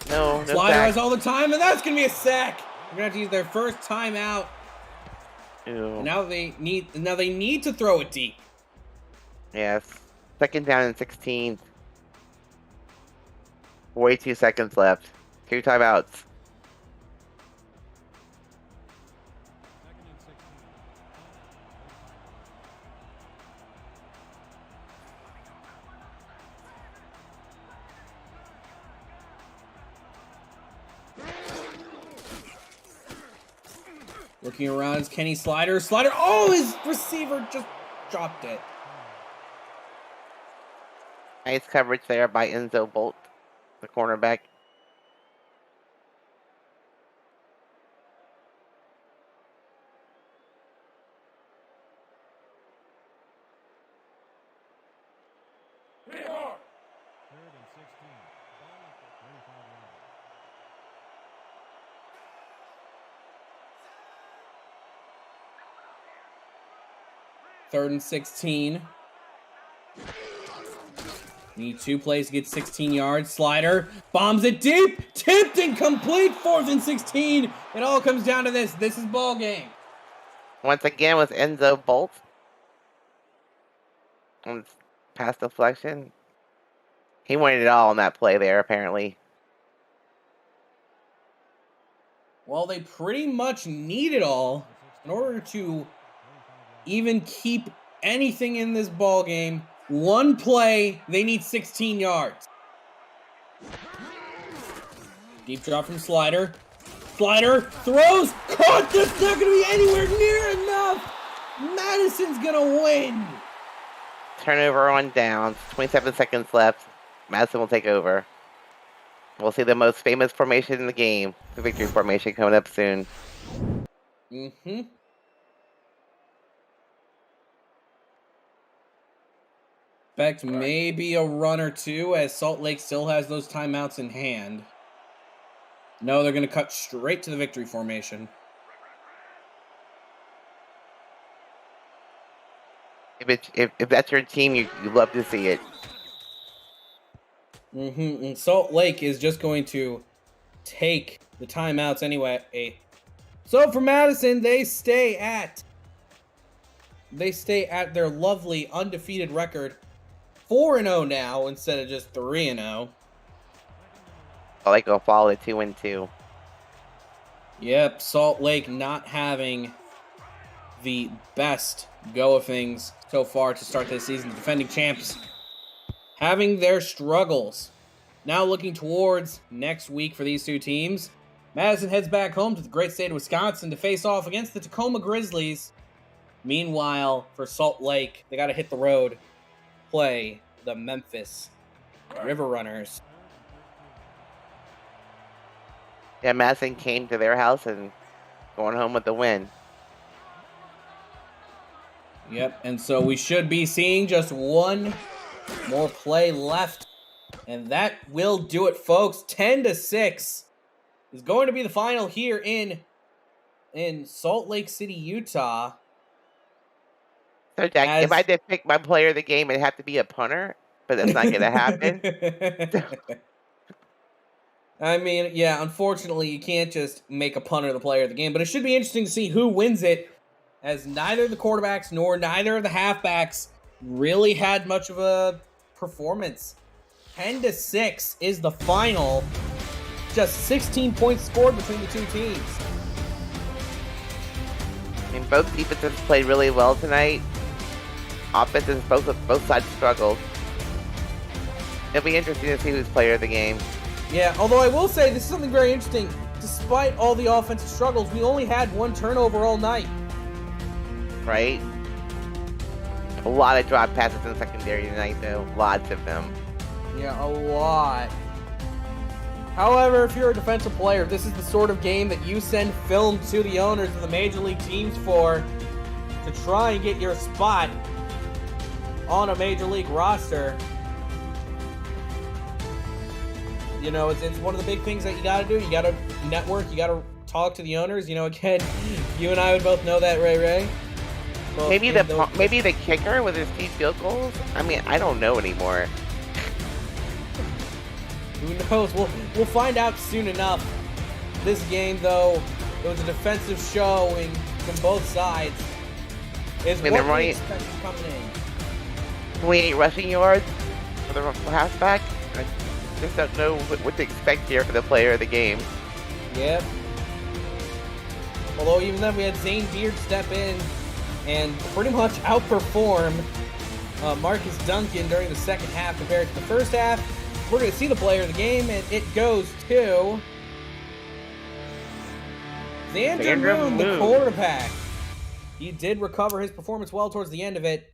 No Slider sack. has all the time, and that's going to be a sack. They're going to have to use their first timeout. Ew. Now they need to throw it deep. Yes. Second down and 16. 42 seconds left. 2 timeouts. Second and 16. Looking around is Kenny Slider. Slider, oh, his receiver just dropped it. Nice coverage there by Enzo Bolt, the cornerback. Third and 16. Ball at the 35 yard line. Third and 16. Need 2 plays to get 16 yards. Slider bombs it deep. Tipped and complete. 4th and 16. It all comes down to this. This is ball game. Once again with Enzo Bolt. On pass deflection. He wanted it all on that play there, apparently. Well, they pretty much need it all in order to even keep anything in this ball game. One play, they need 16 yards. Deep drop from Slider. Slider throws, caught. That's not going to be anywhere near enough. Madison's going to win. Turnover on downs. 27 seconds left. Madison will take over. We'll see the most famous formation in the game, the victory formation, coming up soon. Mm-hmm. Expect maybe a run or two, as Salt Lake still has those timeouts in hand. No, they're going to cut straight to the victory formation. If that's your team, you love to see it. Mm-hmm. And Salt Lake is just going to take the timeouts anyway. So for Madison, they stay at their lovely undefeated record, 4-0 now instead of just 3-0. I like to follow it 2-2. Yep, Salt Lake not having the best go of things so far to start this season. Defending champs having their struggles. Now looking towards next week for these two teams. Madison heads back home to the great state of Wisconsin to face off against the Tacoma Grizzlies. Meanwhile, for Salt Lake, they got to hit the road, play the Memphis River Runners. Yeah, Madison came to their house and going home with the win. Yep, and so we should be seeing just one more play left. And that will do it, folks. 10-6 is going to be the final here in Salt Lake City, Utah. So, Jack, if I did pick my player of the game, it'd have to be a punter, but that's not going to happen. I mean, yeah, unfortunately, you can't just make a punter the player of the game, but it should be interesting to see who wins it, as neither the quarterbacks nor neither of the halfbacks really had much of a performance. 10-6 is the final. Just 16 points scored between the two teams. I mean, both defenses played really well tonight. Offenses, both sides struggled. It'll be interesting to see who's player of the game. Yeah, although I will say this is something very interesting. Despite all the offensive struggles, we only had 1 turnover all night. Right? A lot of drop passes in secondary tonight, though. Lots of them. Yeah, a lot. However, if you're a defensive player, this is the sort of game that you send film to the owners of the major league teams for to try and get your spot on a major league roster. You know, it's one of the big things that you got to do. You got to network. You got to talk to the owners. You know, again, you and I would both know that, Ray. Both Maybe the kicker with his 2 field goals. I mean, I don't know anymore. Who knows? We'll find out soon enough. This game, though, it was a defensive showing from both sides. Is And what they're we running- expect coming in. 28 rushing yards for the halfback. I just don't know what to expect here for the player of the game. Yep. Although even then, we had Zane Beard step in and pretty much outperform Marcus Duncan during the second half compared to the first half. We're going to see the player of the game, and it goes to Xander Moon, the quarterback. He did recover his performance well towards the end of it,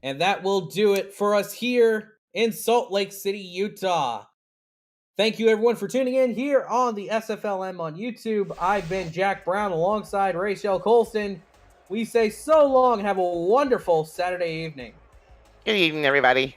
and that will do it for us here in Salt Lake City, Utah. Thank you, everyone, for tuning in here on the SFLm on YouTube. I've been Jack Brown alongside Rachel Colston. We say so long and have a wonderful Saturday evening. Good evening, everybody.